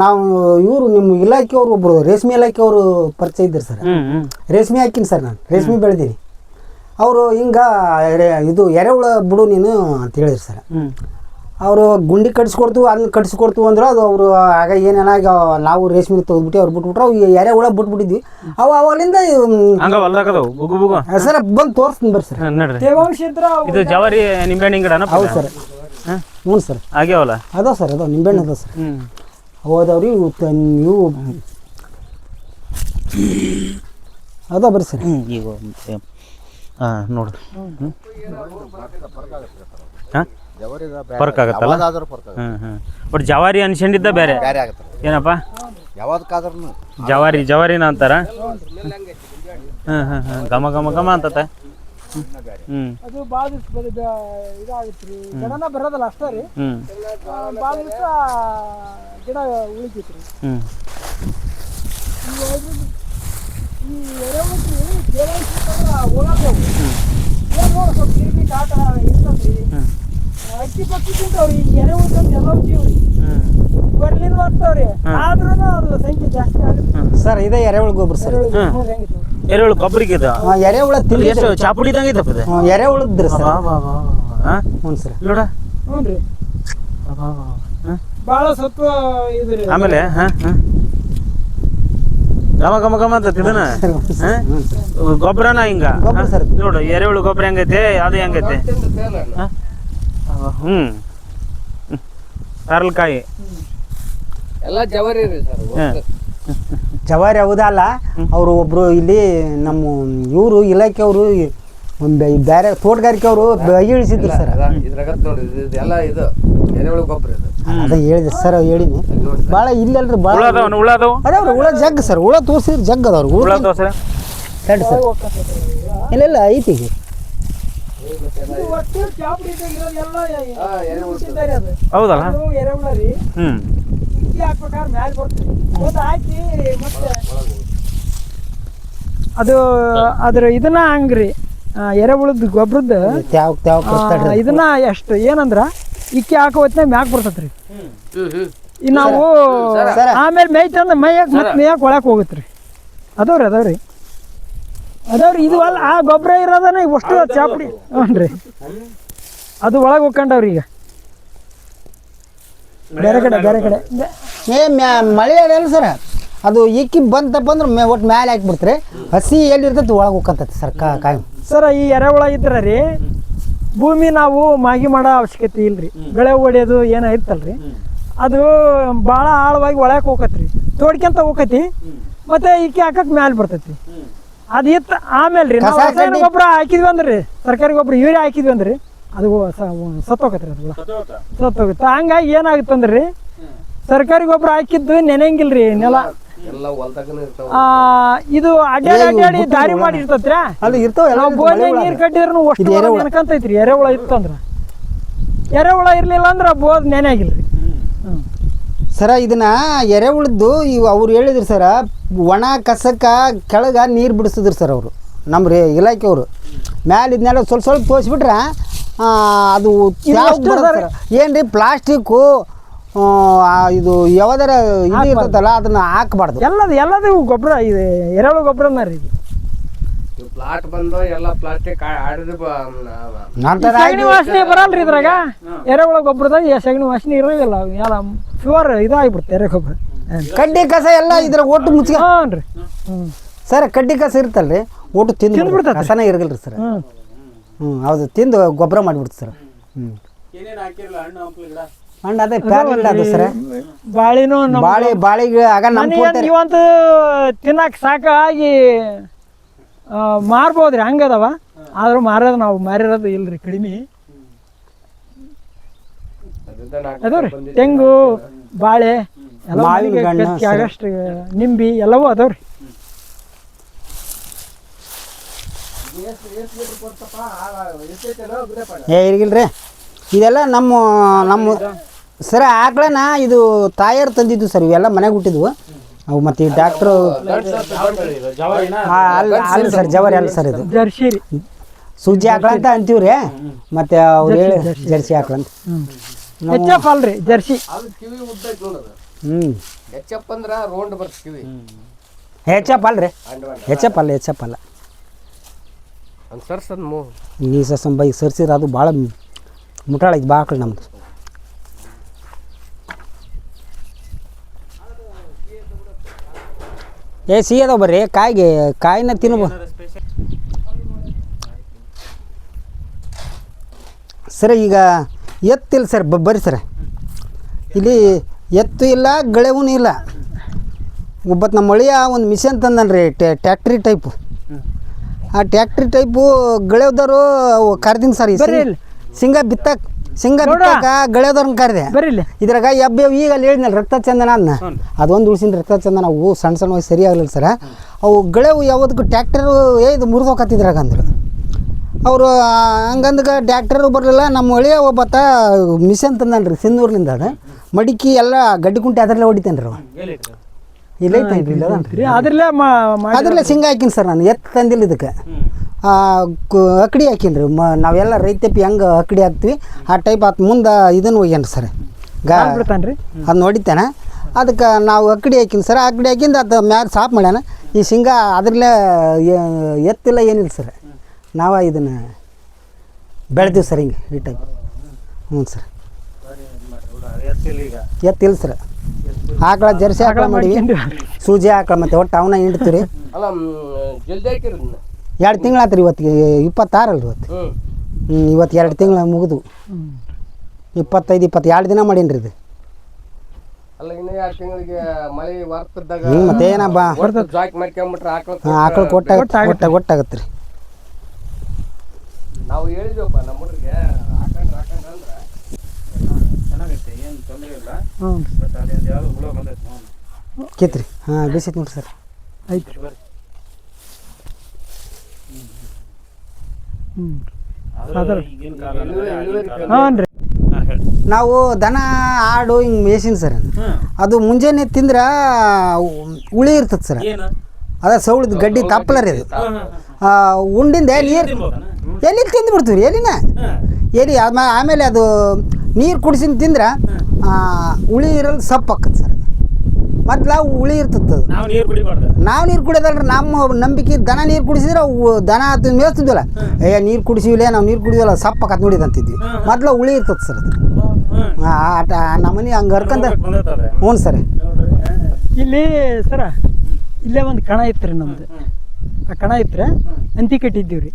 ನಾವು ಇವರು ನಿಮ್ಮ ಇಲಾಖೆಯವ್ರು ಒಬ್ರು ರೇಷ್ಮೆ ಇಲಾಖೆಯವರು ಪರಿಚಯ ಇದ್ದಾರೆ ಸರ್ ರೇಷ್ಮೆ ಹಾಕಿನಿ ಸರ್ ನಾನು ರೇಷ್ಮೆ ಬೆಳೆದೀನಿ ಅವರು ಹಿಂಗೆ ಇದು ಎರೆಹುಳ ಬಿಡು ನೀನು ಅಂತ ಹೇಳಿದ್ರು ಸರ್ ಅವರು ಗುಂಡಿ ಕಟ್ಸ್ಕೊಡ್ತು ಅಂದ್ರೆ ಅದು ಅವರು ಆಗ ಏನೇನಾಗ ನಾವು ರೇಷ್ಮೆ ತೆಗೆದ್ಬಿಟ್ಟು ಅವ್ರು ಬಿಟ್ಬಿಟ್ರು ಅವು ಎರೆಹುಳ ಬಿಟ್ಬಿಟ್ಟಿದ್ವಿ ಅವಾಗಲಿಂದ ಸರ್ ಬಂದು ತೋರಿಸ್ತೀನಿ ಬರ್ರಿ ಸರ್ ತೇವಾಂಶ ಇದ್ರ ಇದು ಜವಾರಿ ನಿಂಬೆಹಣ್ಣಿನ ಗಿಡನ ಹೌದು ಸರ್ ಹ್ಞೂ ಸರ್ ಆಗ್ಯಾವಲ್ಲ ಅದಾವ ಸರ್ ಅದಾವ ನಿಂಬೆಹಣ್ಣು ಅದಾವ ಸರ್ ಅವು ಅದಾವ್ರಿ ಇವು ಅದಾವ ಬರ್ರಿ ಸರ್ ಈಗ ನೋಡು ಹಾಂ ಫರ್ಕ್ ಆಗತ್ತಲ್ಲ ಬಟ್ ಜವಾರಿ ಅನ್ಸ್ಕೊಂಡಿದ್ದ ಬೇರೆ ಏನಪ್ಪ ಜವಾರಿನ ಅಂತಾರ ಘಮ ಅಂತತೆ ಅದು ಭಾಳ ದಿವಸ ಇದಾಗತ್ರಿ ಗಿಡನ ಬರೋದಲ್ಲ ಅಷ್ಟೇ ರೀ ಭಾಳ ದಿವಸ ಗಿಡ ಉಳಿತೈತ್ರಿ ಈ ಎರೆಹುಳಕ್ಕೆ ಹೋಗತ್ತೇವು ಏನು ನೋಡಿ ಸ್ವಲ್ಪ ಕಿರಿಕಿ ಕಾಟ ಇರ್ತದ್ರಿ ಅಕ್ಕಿ ಪಕ್ಕಿ ತಿಂತಾವ್ರಿ ಎರೆಹುಳ ಎಲ್ಲ ಜೀವ್ರಿ ಬರ್ಲಿಲ್ಲ ಅಂತವ್ರಿ ಆದ್ರೂ ಅದು ಸಂಖ್ಯೆ ಜಾಸ್ತಿ ಆಗುತ್ತೆ ಸರ್ ಇದೇ ಎರೆಹುಳ ಗೊಬ್ಬರ ಸರ್ ಎರೆಹುಳ ಗೊಬ್ಬರಿಗೆ ಎರೆಹುಳ ತಿಂದು ಎಷ್ಟು ಚಾಪುಡಿದಂಗೆ ಐತಪ್ಪ ಎರೆಹುಳದ್ರಿ ಸರ್ ಹ್ಞೂ ಸರ್ ನೋಡ ಹ್ಞೂ ರೀ ಭಾಳ ಸತ್ವ ಇದ್ರಿ ಆಮೇಲೆ ಘಮ ಅಂತ ಇದನ್ನ ಗೊಬ್ಬರನ ಹಿಂಗ ನೋಡು ಎರೆಹುಳು ಗೊಬ್ಬರ ಹೆಂಗೈತೆ ಅದು ಹೆಂಗೈತೆ ಕಾಯಿ ಎಲ್ಲ ಜವಾರಿ ರೀ ಸರ್ ಜವಾರಿ ಹೌದಲ್ಲ ಅವರು ಒಬ್ರು ಇಲ್ಲಿ ನಮ್ಮ ಇವರು ಇಲಾಖೆಯವರು ಬೇರೆ ತೋಟಗಾರಿಕೆ ಅವರು ಇಳಿಸಿದ್ರು ಸರ್ ಇದ್ರಾಗ ನೋಡಿ ಇದೆಲ್ಲ ಇದು ಎರೆಹುಳು ಗೊಬ್ಬರ ಇದು ಅದೇ ಹೇಳಿದೆ ಸರ್ ಹೇಳಿನಿ ಭಾಳ ಇಲ್ಲಲ್ರಿ ಭಾಳ ಅದಾವ್ರಿ ಹುಳ ಜಗ್ ಸರ್ ಹುಳ ತೋರಿಸಿದ್ರೆ ಜಗ್ ಅದಾವ್ರಿ ಹುಳ ತೋರ್ಸ ಸರ್ ಇಲ್ಲ ಐತಿ ಈಗ ಹೌದಲ್ಲ ಎರೆಹುಳ ರೀ ಹಾಕ್ಬೇಕಾದ್ರೆ ಮ್ಯಾಲೆ ಬರ್ತೀವಿ ಹಾಕಿ ಮತ್ತೆ ಅದು ಅದ್ರ ಇದನ್ನ ಹಂಗ್ರಿ ಎರೆಹುಳದ ಗೊಬ್ಬರದ್ದು ಇದನ್ನ ಎಷ್ಟು ಏನಂದ್ರ ಇಕ್ಕಿ ಹಾಕೋ ಹೊತ್ತಿನಾಗ ಮ್ಯಾಕ್ ಬರ್ತೈತ್ರಿ ಈ ನಾವು ಆಮೇಲೆ ಮೇಯ್ತಂದ ಮೇಯಕ್ ಒಳಕ್ ಹೋಗತ್ರಿ ಅದಾವ್ರಿ ಇದು ಅಲ್ಲ ಆ ಗೊಬ್ಬರ ಇರೋದನ್ನ ಅಷ್ಟು ಚಾಪುಡಿ ಹ್ಞೂ ಅದು ಒಳಗೆ ಹೋಗ್ಕೊಂಡವ್ರಿ ಈಗ ಬೇರೆ ಕಡೆ ಮಳೆ ಅದಲ್ಲ ಸರ್ ಅದು ಇಕ್ಕಿ ಬಂತಪ್ಪ ಅಂದ್ರೆ ಒಟ್ಟು ಮ್ಯಾಲೆ ಹಾಕಿಬಿಡ್ತಾರೆ ಹಸಿ ಎಲ್ಲಿರ್ತೈತಿ ಒಳಗೆ ಹೋಗ್ಕಂತೈತಿ ಸರ್ ಕಾಯಿ ಸರ್ ಈ ಎರೆಹುಳ ಇದ್ರ ರೀ ಭೂಮಿ ನಾವು ಮಾಗಿ ಮಾಡೋ ಅವಶ್ಯಕತೆ ಇಲ್ರಿ ಗಳೆ ಹೊಡಿಯೋದು ಏನೋ ಇರ್ತಲ್ರಿ ಅದು ಭಾಳ ಆಳವಾಗಿ ಒಳಗೆ ಹೋಗತ್ರಿ ತೋಡ್ಕೊಂತ ಹೋಗತಿ ಮತ್ತೆ ಇಕ್ಕಿ ಹಾಕಕ್ ಮ್ಯಾಲೆ ಬರ್ತೈತಿ ಅದು ಇತ್ತು ಆಮೇಲೆ ರೀ ನಾವು ರಾಸಾಯನಿಕ ಗೊಬ್ಬರ ಹಾಕಿದ್ವಿ ಅಂದ್ರಿ ಸರ್ಕಾರಿ ಗೊಬ್ಬರ ಯೂರಿಯಾ ಹಾಕಿದ್ವಿ ಅಂದ್ರಿ ಅದು ಸತ್ತೋಗತ್ರಿ ಅದು ಸತ್ತೋಗುತ್ತೆ ಹಂಗಾಗಿ ಏನಾಗುತ್ತಂದ್ರಿ ಸರ್ಕಾರಿ ಗೊಬ್ಬರ ಹಾಕಿದ್ದು ನೆನೆಯಂಗಿಲ್ರಿ ನೆಲ ಇದು ಅಡ್ಡಾಡಿ ದಾರಿ ಮಾಡಿ ಇರ್ತತ್ರಿ ನಾವು ಬೋಧೆ ನೀರು ಕಟ್ಟಿದ್ರು ಅಷ್ಟು ನೆನ್ಕಂತೈತ್ರಿ ಎರೆಹುಳ ಇತ್ತಂದ್ರ ಎರೆಹುಳ ಇರ್ಲಿಲ್ಲ ಅಂದ್ರ ಬೋದ್ ನೆನೆಯಾಗಿಲ್ರಿ ಸರ ಇದನ್ನ ಎರೆಹುಳದ್ದು ಇವು ಅವ್ರು ಹೇಳಿದ್ರು ಸರ ಒಣ ಕಸಕ್ಕ ಕೆಳಗೆ ನೀರು ಬಿಡಿಸಿದ್ರು ಸರ್ ಅವರು ನಮ್ಮ ಇಲಾಖೆಯವರು ಮ್ಯಾಲೆ ಇದನ್ನೆಲ್ಲ ಸ್ವಲ್ಪ ತೋರಿಸ್ಬಿಟ್ರೆ ಅದು ಏನ್ರಿ ಪ್ಲಾಸ್ಟಿಕ್ಕು ಇದು ಯಾವ್ದಾರ ಇದು ಇರ್ತೈತಲ್ಲ ಅದನ್ನ ಹಾಕಬಾರ್ದು ಎಲ್ಲದು ಗೊಬ್ಬರ ಇದು ಎರೆಹುಳ ಗೊಬ್ಬರನ ರೀ ಇದು ಪ್ಲಾಟ್ ಬಂದು ಎಲ್ಲ ಪ್ಲಾಸ್ಟಿಕ್ ಸಗಣಿ ವಾಸನೆ ಬರಲ್ರಿ ಇದ್ರಾಗ ಎರೆಹುಳ ಗೊಬ್ಬರದಾಗ ಸಗಣಿ ವಾಸನೆ ಇರೋದಿಲ್ಲ ಎಲ್ಲ ಪ್ಯೂರ್ ಇದಾಗ್ಬಿಡುತ್ತೆ ಎರೆ ಗೊಬ್ಬರ ಕಡ್ಡಿ ಕಸ ಎಲ್ಲ ಇದ್ರಾಗ ಒಟ್ಟು ಮುಚ್ಕ ಹ್ಞೂ ಸರ್ ಕಡ್ಡಿ ಕಸ ಇರ್ತಲ್ರಿ ಒಟ್ಟು ತಿಂದ್ಬಿಡ್ತಾರೆ ಕಸನೇ ಇರಗಿಲ್ರಿ ಸರ್ ಹೌದು ತಿಂದು ಗೊಬ್ಬರ ಮಾಡಿಬಿಡ್ತು ಸರ್ ಹಣ್ಣು ಅದೇ ಪ್ಯಾರ್ಲಿಲ್ಲ ಅದು ಸರ್. ಬಾಳಿನೂ ಬಾಳಿಗೆ ಆಗ ನಮ್ಮ ನೀವಂತೂ ತಿನ್ನಕ್ಕೆ ಸಾಕಾಗಿ ಮಾರ್ಬೋದ್ರಿ, ಹಂಗದವ. ಆದ್ರೂ ಮಾರೋದು ನಾವು ಮಾರಿರೋದು ಇಲ್ರಿ, ಕಡಿಮೆ ಅದಾವ್ರಿ. ತೆಂಗು, ಬಾಳೆ ಎಲ್ಲ ಆಗಷ್ಟು, ನಿಂಬಿ ಎಲ್ಲವೂ ಅದಾವ್ರಿ. ಇರ್ಗಿಲ್ರಿ ಇದೆಲ್ಲ ನಮ್ಮ ಸರ್ ಆಕಳನ ಇದು ತಾಯರ್ ತಂದಿದ್ದು ಸರ್. ಇವೆಲ್ಲ ಮನೆಗೆ ಹುಟ್ಟಿದ್ವು ಅವು. ಮತ್ತು ಈ ಡಾಕ್ಟ್ರು ಅಲ್ಲ ಸರ್, ಜವಾರಿ ಅಲ್ಲ ಸರ್, ಇದು ಜರ್ಸಿ ರೀ, ಸೂಜಿ ಆಕಳ ಅಂತ ಅಂತೀವ್ರಿ. ಮತ್ತು ಅವ್ರು ಹೇಳಿ ಜರ್ಸಿ ಆಕಳ ಅಂತ. ಎಚ್ ಎಫ್ ಅಲ್ರಿ, ಜರ್ಸಿ. ಎಚ್.ಎಫ್ ಅಂದ್ರ ರೌಂಡ್ ಬರ್ತದೆ ಕಿವಿ. ಎಚ್ ಎಫ್ ಅಲ್ರಿ, ಎಚ್ ಎಫ್ ಅಲ್ಲ. ಈ ಸಸಂಬೈ ಸರ್ಸಿರ ಅದು ಭಾಳ ಮುಟಾಳ ಐತಿ ಬಾ ಆಕಳು ನಮ್ದು. ಸಿಹಿ ಅದಾವ ಬರ್ರಿ, ಕಾಯಿನ ತಿನ್ಬೋದು ಸರ್. ಈಗ ಎತ್ತಿಲ್ಲ ಸರ್, ಬರ್ರಿ ಸರ್. ಇಲ್ಲಿ ಎತ್ತು ಇಲ್ಲ, ಗಳೆವೂ ಇಲ್ಲ. ಒಬ್ಬತ್ತು ನಮ್ಮ ಮಳಿಯ ಒಂದು ಮಿಷನ್ ತಂದನ್ರಿ, ಟ್ಯಾಕ್ಟ್ರಿ ಟೈಪು. ಆ ಟ್ಯಾಕ್ಟ್ರಿ ಟೈಪು ಗಳೆವ್ದವರು ಕರ್ದಿನ ಸರ್. ಶೇಂಗಾ ಬಿತ್ತಾಕ ಗಳೆವ್ದವ್ರನ್ನ ಕರೆದೆ. ಇದ್ರಾಗ ಈಗ ಅಲ್ಲಿ ಹೇಳಿದ್ನಲ್ಲ ರಕ್ತ ಚಂದನ ಅದನ್ನ, ಅದೊಂದು ಉಳಿಸಿನ ರಕ್ತ ಚಂದನ. ಅವು ಸಣ್ಣ ಸರಿ ಆಗಲಿಲ್ಲ ಸರ. ಅವು ಗಳೆವು ಯಾವುದಕ್ಕೂ ಟ್ಯಾಕ್ಟರು ಇದು ಮುರಿದೋಕತ್ತಿದ್ರಾಗ ಅಂದರು ಅವರು. ಹಂಗಂದ್ಗ ಟ್ಯಾಕ್ಟರು ಬರಲಿಲ್ಲ. ನಮ್ಮ ಒಳ್ಳೆಯ ಒಬ್ಬತ್ತ ಮಿಷನ್ ತಂದನ್ರಿ ಸಿಂಧೂರ್ಲಿಂದ. ಅದು ಮಡಿಕೆ ಎಲ್ಲ ಗಡ್ಡಿ ಕುಂಟೆ ಅದರಲ್ಲೇ ಹೊಡಿತೇನೆ ರೀ. ಇಲ್ಲ ಅದ್ರಲ್ಲೇ ಶೇಂಗಾ ಹಾಕಿನಿ ಸರ್ ನಾನು. ಎತ್ತು ತಂದಿಲ್ಲ ಇದಕ್ಕೆ, ಅಕ್ಕಡಿ ಹಾಕೀನಿ ರೀ. ನಾವೆಲ್ಲ ರೈತಪ್ಪಿ ಹೆಂಗೆ ಅಕ್ಕಡಿ ಹಾಕ್ತೀವಿ ಆ ಟೈಪ್ ಆತು. ಮುಂದೆ ಇದನ್ನು ಹೋಗ್ಯಾನ್ರಿ ಸರ್, ಅದನ್ನ ಹೊಡಿತಾನೆ. ಅದಕ್ಕೆ ನಾವು ಅಕ್ಕಡಿ ಹಾಕಿನಿ ಸರ್. ಅಕ್ಕಡಿ ಹಾಕಿಂದ ಅದು ಮ್ಯಾಲೆ ಸಾಫ್ ಮಾಡ್ಯಾನ. ಈ ಶೇಂಗಾ ಅದರಲ್ಲೇ ಎತ್ತಿಲ್ಲ, ಏನಿಲ್ಲ ಸರ್. ನಾವು ಇದನ್ನು ಬೆಳೆದೀವಿ ಸರ್ ಹಿಂಗೆ ಈ ಟೈಪ್. ಹ್ಞೂ ಸರ್, ಎತ್ತಿಲ್ಲ ಸರ್. ಆಕಳ ಜರ್ಸಿ ಆಕಳ ಮಾಡಿವಿ, ಸೂಜಿ ಆಕಳ ಮತ್ತು ಒಟ್ಟು ಅವನ್ನ ಹಿಂಡ್ತೀವಿ. 2 ತಿಂಗಳು ಆತ್ರಿ. ಇವತ್ತಿಗೆ 26 ಅಲ್ರಿ ಇವತ್ತು. ಇವತ್ತು 2 ತಿಂಗಳು ಮುಗಿದು 25, 22 ದಿನ ಮಾಡೀನಿ ರೀ ಇದು. ಮತ್ತೆ ಏನಬ್ಬ ಆಕಳ ಕೊಟ್ಟಾಗತ್ತೆ ರೀ. ನಾವು ಹೇಳಿದ್ವಪ್ಪ ನಮ್ಮ ಹುಡುಗರಿಗೆ ಕಿತ್ರಿ. ಹಾಂ, ಬೇಸೈತಿ ನೋಡ್ರಿ ಸರ್. ಐತ್ರಿ. ನಾವು ದನ ಆಡು ಹಿಂಗೆ ಮೇಸಿನ ಸರ್. ಅದು ಮುಂಜಾನೆ ತಿಂದ್ರೆ ಹುಳಿ ಇರ್ತದೆ ಸರ್. ಅದ ಸೌಳದ ಗಡ್ಡಿ ತಪ್ಪಲರಿ ಅದು. ಉಂಡಿಂದ ಎಲ್ಲಿ ತಿಂದುಬಿಡ್ತೀವಿ, ಎಲ್ಲಿನ ಎಲ್ಲಿ. ಆಮೇಲೆ ಅದು ನೀರು ಕುಡಿಸಿನ ತಿಂದ್ರೆ ಹುಳಿ ಇರಲ್ಲ, ಸಪ್ಪು ಹಾಕತ್ತೆ ಸರ್. ಮೊದ್ಲು ಹುಳಿ ಇರ್ತದೆ. ನಾವು ನೀರು ಕುಡಿಯೋದಲ್ರಿ, ನಮ್ಮ ನಂಬಿಕೆ. ದನ ನೀರು ಕುಡಿಸಿದ್ರೆ ದನ ಮೇಯಿಸ್ತಿದ್ವಲ್ಲ, ನೀರು ಕುಡಿಸಿವಿಲ್ಲ, ನಾವು ನೀರು ಕುಡಿಯೋಲ್ಲ, ಸಪ್ಪು ಹಾಕತ್ ನೋಡಿದಂತಿದ್ವಿ. ಮೊದ್ಲು ಹುಳಿ ಇರ್ತದೆ ಸರ್ ಅದು. ನಮ್ಮನೆ ಹಂಗೆ ಹರ್ಕಂತ. ಹ್ಞೂ ಸರ್. ಇಲ್ಲಿ ಸರ ಇಲ್ಲೇ ಒಂದು ಕಣ ಇತ್ತು ರೀ ನಮ್ದು. ಆ ಕಣ ಇತ್ತು, ಅಂತಿ ಕಟ್ಟಿದ್ದೀವಿ ರೀ.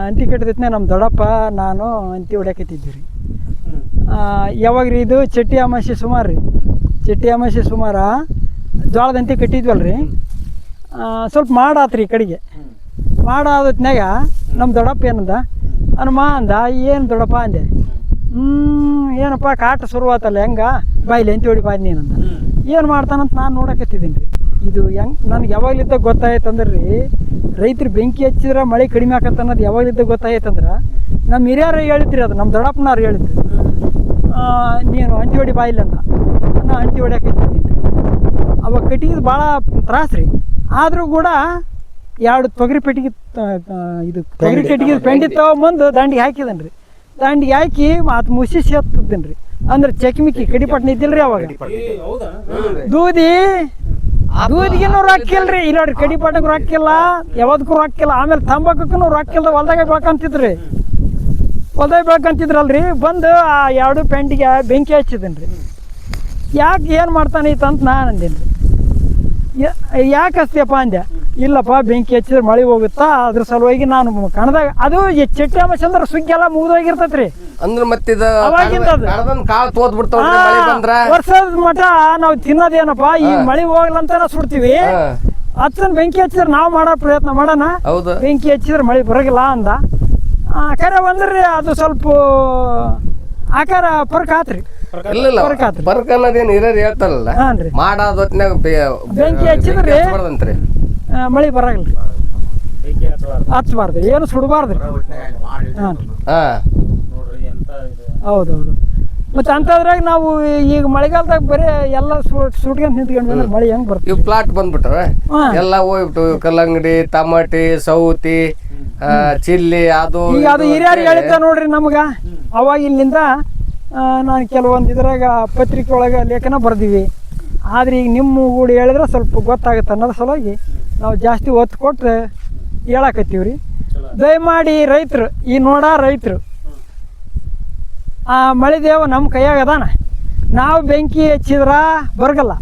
ಅಂತಿ ಕಟ್ಟಿದ್ನೆ ನಮ್ಮ ದೊಡ್ಡಪ್ಪ ನಾನು ಅಂತಿ ಹೊಡ್ಯಾಕತ್ತಿದ್ದೀವಿ ರೀ. ಯಾವಾಗ ರೀ ಇದು ಚಟ್ಟಿ ಅಮಾಸೆ ಸುಮಾರು ರೀ. ಚಟ್ಟಿ ಅಮಾಸೆ ಸುಮಾರು ಜೋಳದ ಅಂತಿ ಕಟ್ಟಿದ್ವಲ್ರಿ. ಸ್ವಲ್ಪ ಮಾಡಾತ್ರಿ ಈ ಕಡೆಗೆ. ಮಾಡಾದತ್ನಾಗ ನಮ್ಮ ದೊಡ್ಡಪ್ಪ ಏನಂದ, ಹನುಮ ಅಂದ. ಏನು ದೊಡ್ಡಪ್ಪ ಅಂದೆ. ಏನಪ್ಪ ಕಾಟ ಶುರುವಾತಲ್ಲ, ಹೆಂಗೆ ಬಾಯಿಲಿ ಅಂತಿ ಹೊಡಿ ಬಾಯ್ದು ನೀನಂದ. ಏನು ಮಾಡ್ತಾನಂತ ನಾನು ನೋಡಕತ್ತಿದ್ದೀನಿ ರೀ. ಇದು ಹೆಂಗೆ ನನಗೆ ಯಾವಾಗಲಿದ್ದ ಗೊತ್ತಾಯ್ತು ಅಂದ್ರೆ ರೀ, ರೈತರು ಬೆಂಕಿ ಹಚ್ಚಿದ್ರೆ ಮಳೆ ಕಡಿಮೆ ಆಕತ್ತ ಅನ್ನೋದು ಯಾವಾಗಲಿದ್ದ ಗೊತ್ತಾಯ್ತಂದ್ರೆ ನಮ್ಮ ಹಿರಿಯರು ಹೇಳಿದ್ರಿ. ಅದು ನಮ್ಮ ದೊಡ್ಡಪ್ಪನವ್ರು ಹೇಳಿದ್ರು, ನೀನು ಅಂಟಿ ಹೊಡಿ ಬಾಯಿಲ್ಲ ಅಂತ. ನಾನು ಅಂಟಿ ಹೊಡ್ಯಾಕತ್ತಿದ್ದೀನಿ. ಅವಾಗ ಕಟ್ಟಿಗೆ ಭಾಳ ತ್ರಾಸು ರೀ. ಆದರೂ ಕೂಡ 2 ತೊಗರಿ ಪೆಟ್ಟಿಗೆ ಇದು ತೊಗರಿ ಕಟ್ಟಿಗೆ ಪೆಂಡಿ ತೊಗೊಂಬಂದು ದಾಂಡಿಗೆ ಹಾಕಿದನ್ರಿ. ದಾಂಡಿಗೆ ಹಾಕಿ ಅದು ಮುಸಿ ಸೇರ್ತದೇನು ರೀ. ಅಂದ್ರೆ ಚಕ್ಮಿಕ್ಕಿ ಕಡಿಪಟ್ನ ಇದ್ದಿಲ್ಲ ರೀ ಅವಾಗ. ದೂದಿಗೂ ರೊಕ್ಕಿಲ್ರಿ. ಇಲ್ಲ ನೋಡ್ರಿ, ಕಡಿಪಾಟಕ್ಕೆ ರೊಕ್ಕಿಲ್ಲ, ಯಾವ್ದಕ್ಕೂ ರೊಕ್ಕಿಲ್ಲ. ಆಮೇಲೆ ತಂಬಾಕಕ್ಕೂ ರೊಕ್ಕಿಲ್ದ ಹೊಲ್ದಾಗ ಬೆಳ್ಕಂತಿದ್ರಿ. ಹೊಲ್ದಾಗ ಬೆಳ್ಕಂತಿದ್ರಲ್ರಿ. ಬಂದು ಆ 2 ಪೆಂಟಿಗೆ ಬೆಂಕಿ ಹಚ್ಚಿದನ್ ರೀ. ಯಾಕೆ ಏನು ಮಾಡ್ತಾನೆ ಇತ್ತು ಅಂತ ನಾನು ಅಂದೇನು ರೀ. ಯಾಕೆ ಹಚ್ತೀಯಪ್ಪ ಅಂದೆ. ಇಲ್ಲಪ್ಪ ಬೆಂಕಿ ಹಚ್ಚಿದ್ರೆ ಮಳೆ ಹೋಗುತ್ತಾ ಅದ್ರ ಸಲುವಾಗಿ ನಾನು ಕಣದಾಗ ಅದು ಚಟ್ಟಿ ಅಮಾಸೆ ಅಂದ್ರೆ ಸುಗ್ಗಿ ಎಲ್ಲ ಮುಗಿದೋಗಿರ್ತೈತ್ರಿ ಅಂದ್ರ ಮತ್ತಿದ ಅವಾಗಿಂದ ಅದು. ಕಾಳು ತೋದ್ ಬಿಡ್ತಾವ್ರಿ ಮಳೆ ಬಂದ್ರ. ವರ್ಷದ ಮಠ ನಾವು ತಿನ್ನೋದೇನಪ್ಪ ಈ ಮಳೆ ಹೋಗ್ಲಂತ ಸುಡ್ತೀವಿ. ಹಚ್ಚನ್ ಬೆಂಕಿ ಹಚ್ಚಿದ್ರೆ ನಾವು ಮಾಡೋ ಪ್ರಯತ್ನ ಮಾಡೋಣ. ಹೌದು. ಬೆಂಕಿ ಹಚ್ಚಿದ್ರೆ ಮಳೆ ಬರೋಗಿಲ್ಲ ಅಂದ ಕರೆ ಬಂದ್ರಿ ಅದು ಸ್ವಲ್ಪ ಆಕಾರ ಫರ್ಕ್ ಆತ್ರಿ. ಇಲ್ಲ ಬರ್ಕ ಅನ್ನೋದೇನು ಹಿರಿಯರು ಹೇಳ್ತಾರಲ್ಲ ಹಾನ್ರಿ. ಮಾಡೋದ್ ಹೊತ್ನ್ಯಾಗ ಬೆಂಕಿ ಹಚ್ಚಿದ್ರಿ ಹಚ್ಬಾರ್ದಂತ್ರಿ. ಮಳೆ ಬರಾಗಿಲ್ರಿ, ಹಚ್ಬಾರ್ದು, ಏನು ಸುಡಬಾರ್ದ್ರಿ. ಹಾಂ ಹಾ ಹೌದೌದು. ಮತ್ತೆ ಅಂತದ್ರಾಗ ನಾವು ಈಗ ಮಳೆಗಾಲದಾಗ ಬರೀ ಎಲ್ಲ ಸುಟ್ಕೊಂಡ್ ನಿಂತ್ಕೊಂಡ್ರೆ ಮಳೆ ಹೆಂಗ್ ಬರ್ತದೆ? ಇವ್ ಪ್ಲಾಟ್ ಬಂದ್ಬಿಟ್ರ ಎಲ್ಲ ಹೋಗ್ಬಿಟ್ಟು ಕಲ್ಲಂಗಡಿ, ಟಮಾಟಿ, ಸೌತಿ, ಚಿಲ್ಲಿ ಅದು ಈಗ ಅದು ಹಿರಿಯರು ಹೇಳಿದ್ದ ನೋಡ್ರಿ ನಮ್ಗ. ಅವಾಗ ಇಲ್ಲಿಂದ ನಾನು ಕೆಲವೊಂದು ಇದ್ರಾಗ ಪತ್ರಿಕೆ ಒಳಗೆ ಲೇಖನ ಬರ್ದೀವಿ. ಆದ್ರೆ ಈಗ ನಿಮ್ಮ ಕೂಡ ಹೇಳಿದ್ರೆ ಸ್ವಲ್ಪ ಗೊತ್ತಾಗುತ್ತೆ ಅನ್ನೋದ್ರ ಸಲುವಾಗಿ ನಾವು ಜಾಸ್ತಿ ಒತ್ತು ಕೊಟ್ಟು ಹೇಳಕತ್ತೀವಿ ರೀ. ದಯಮಾಡಿ ರೈತರು ಈ ನೋಡ ರೈತರು ಆ ಮಳೆ ದೇವ ನಮ್ಮ ಕೈಯಾಗ ಅದಾನ. ನಾವು ಬೆಂಕಿ ಹಚ್ಚಿದ್ರ ಬರಗಲ್ಲ.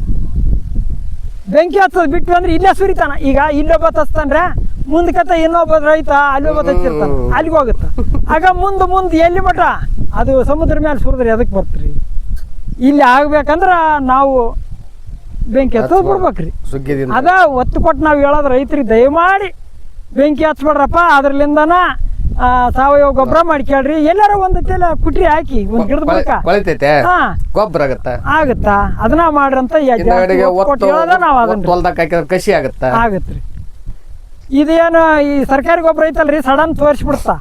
ಬೆಂಕಿ ಹಚ್ಚೋದು ಬಿಟ್ಟು ಅಂದ್ರೆ ಇಲ್ಲೇ ಸುರಿತಾನ. ಈಗ ಇಲ್ಲೊಬ್ಬ ಹಚ್ತಾನ್ರೆ ಮುಂದಕತ್ತ ಇನ್ನೊಬ್ಬ ರೈತ ಅಲ್ಲೊಬ್ಬ ಹಚ್ಚಿರ್ತಾನ, ಅಲ್ಲಿಗೆ ಹೋಗುತ್ತ. ಆಗ ಮುಂದೆ ಎಲ್ಲಿ ಮಠ ಅದು ಸಮುದ್ರ ಮೇಲೆ ಸುರಿದ್ರಿ ಅದಕ್ಕೆ ಬರ್ತೀರಿ. ಇಲ್ಲಿ ಆಗ್ಬೇಕಂದ್ರ ನಾವು ಬೆಂಕಿ ಹಚ್ಚೋದು ಬಿಡ್ಬೇಕ್ರಿ. ಅದ ಒತ್ತು ಕೊಟ್ಟು ನಾವು ಹೇಳೋದು ರೈತರಿಗೆ ದಯಮಾಡಿ ಬೆಂಕಿ ಹಚ್ಬೇಡ್ರಪ್ಪ. ಅದ್ರಲಿಂದನ ಸಾವಯವ ಗೊಬ್ಬರ ಮಾಡ್ಕೇಳ್ರಿ. ಎಲ್ಲಾರ ಒಂದು ಕುಟ್ರಿ ಹಾಕಿ ಒಂದ್ ಗಿಡದ ಬುಡಕ ಗೊಬ್ಬರ ಆಗತ್ತಾ ಅದನ್ನ ಮಾಡ್ರಂತ ಕಸಿ ಆಗತ್ರಿ. ಇದೇನು ಈ ಸರ್ಕಾರಿ ಗೊಬ್ಬರ ಐತಲ್ರಿ ಸಡನ್ ತೋರಿಸ್ಬಿಡ್ತಾ,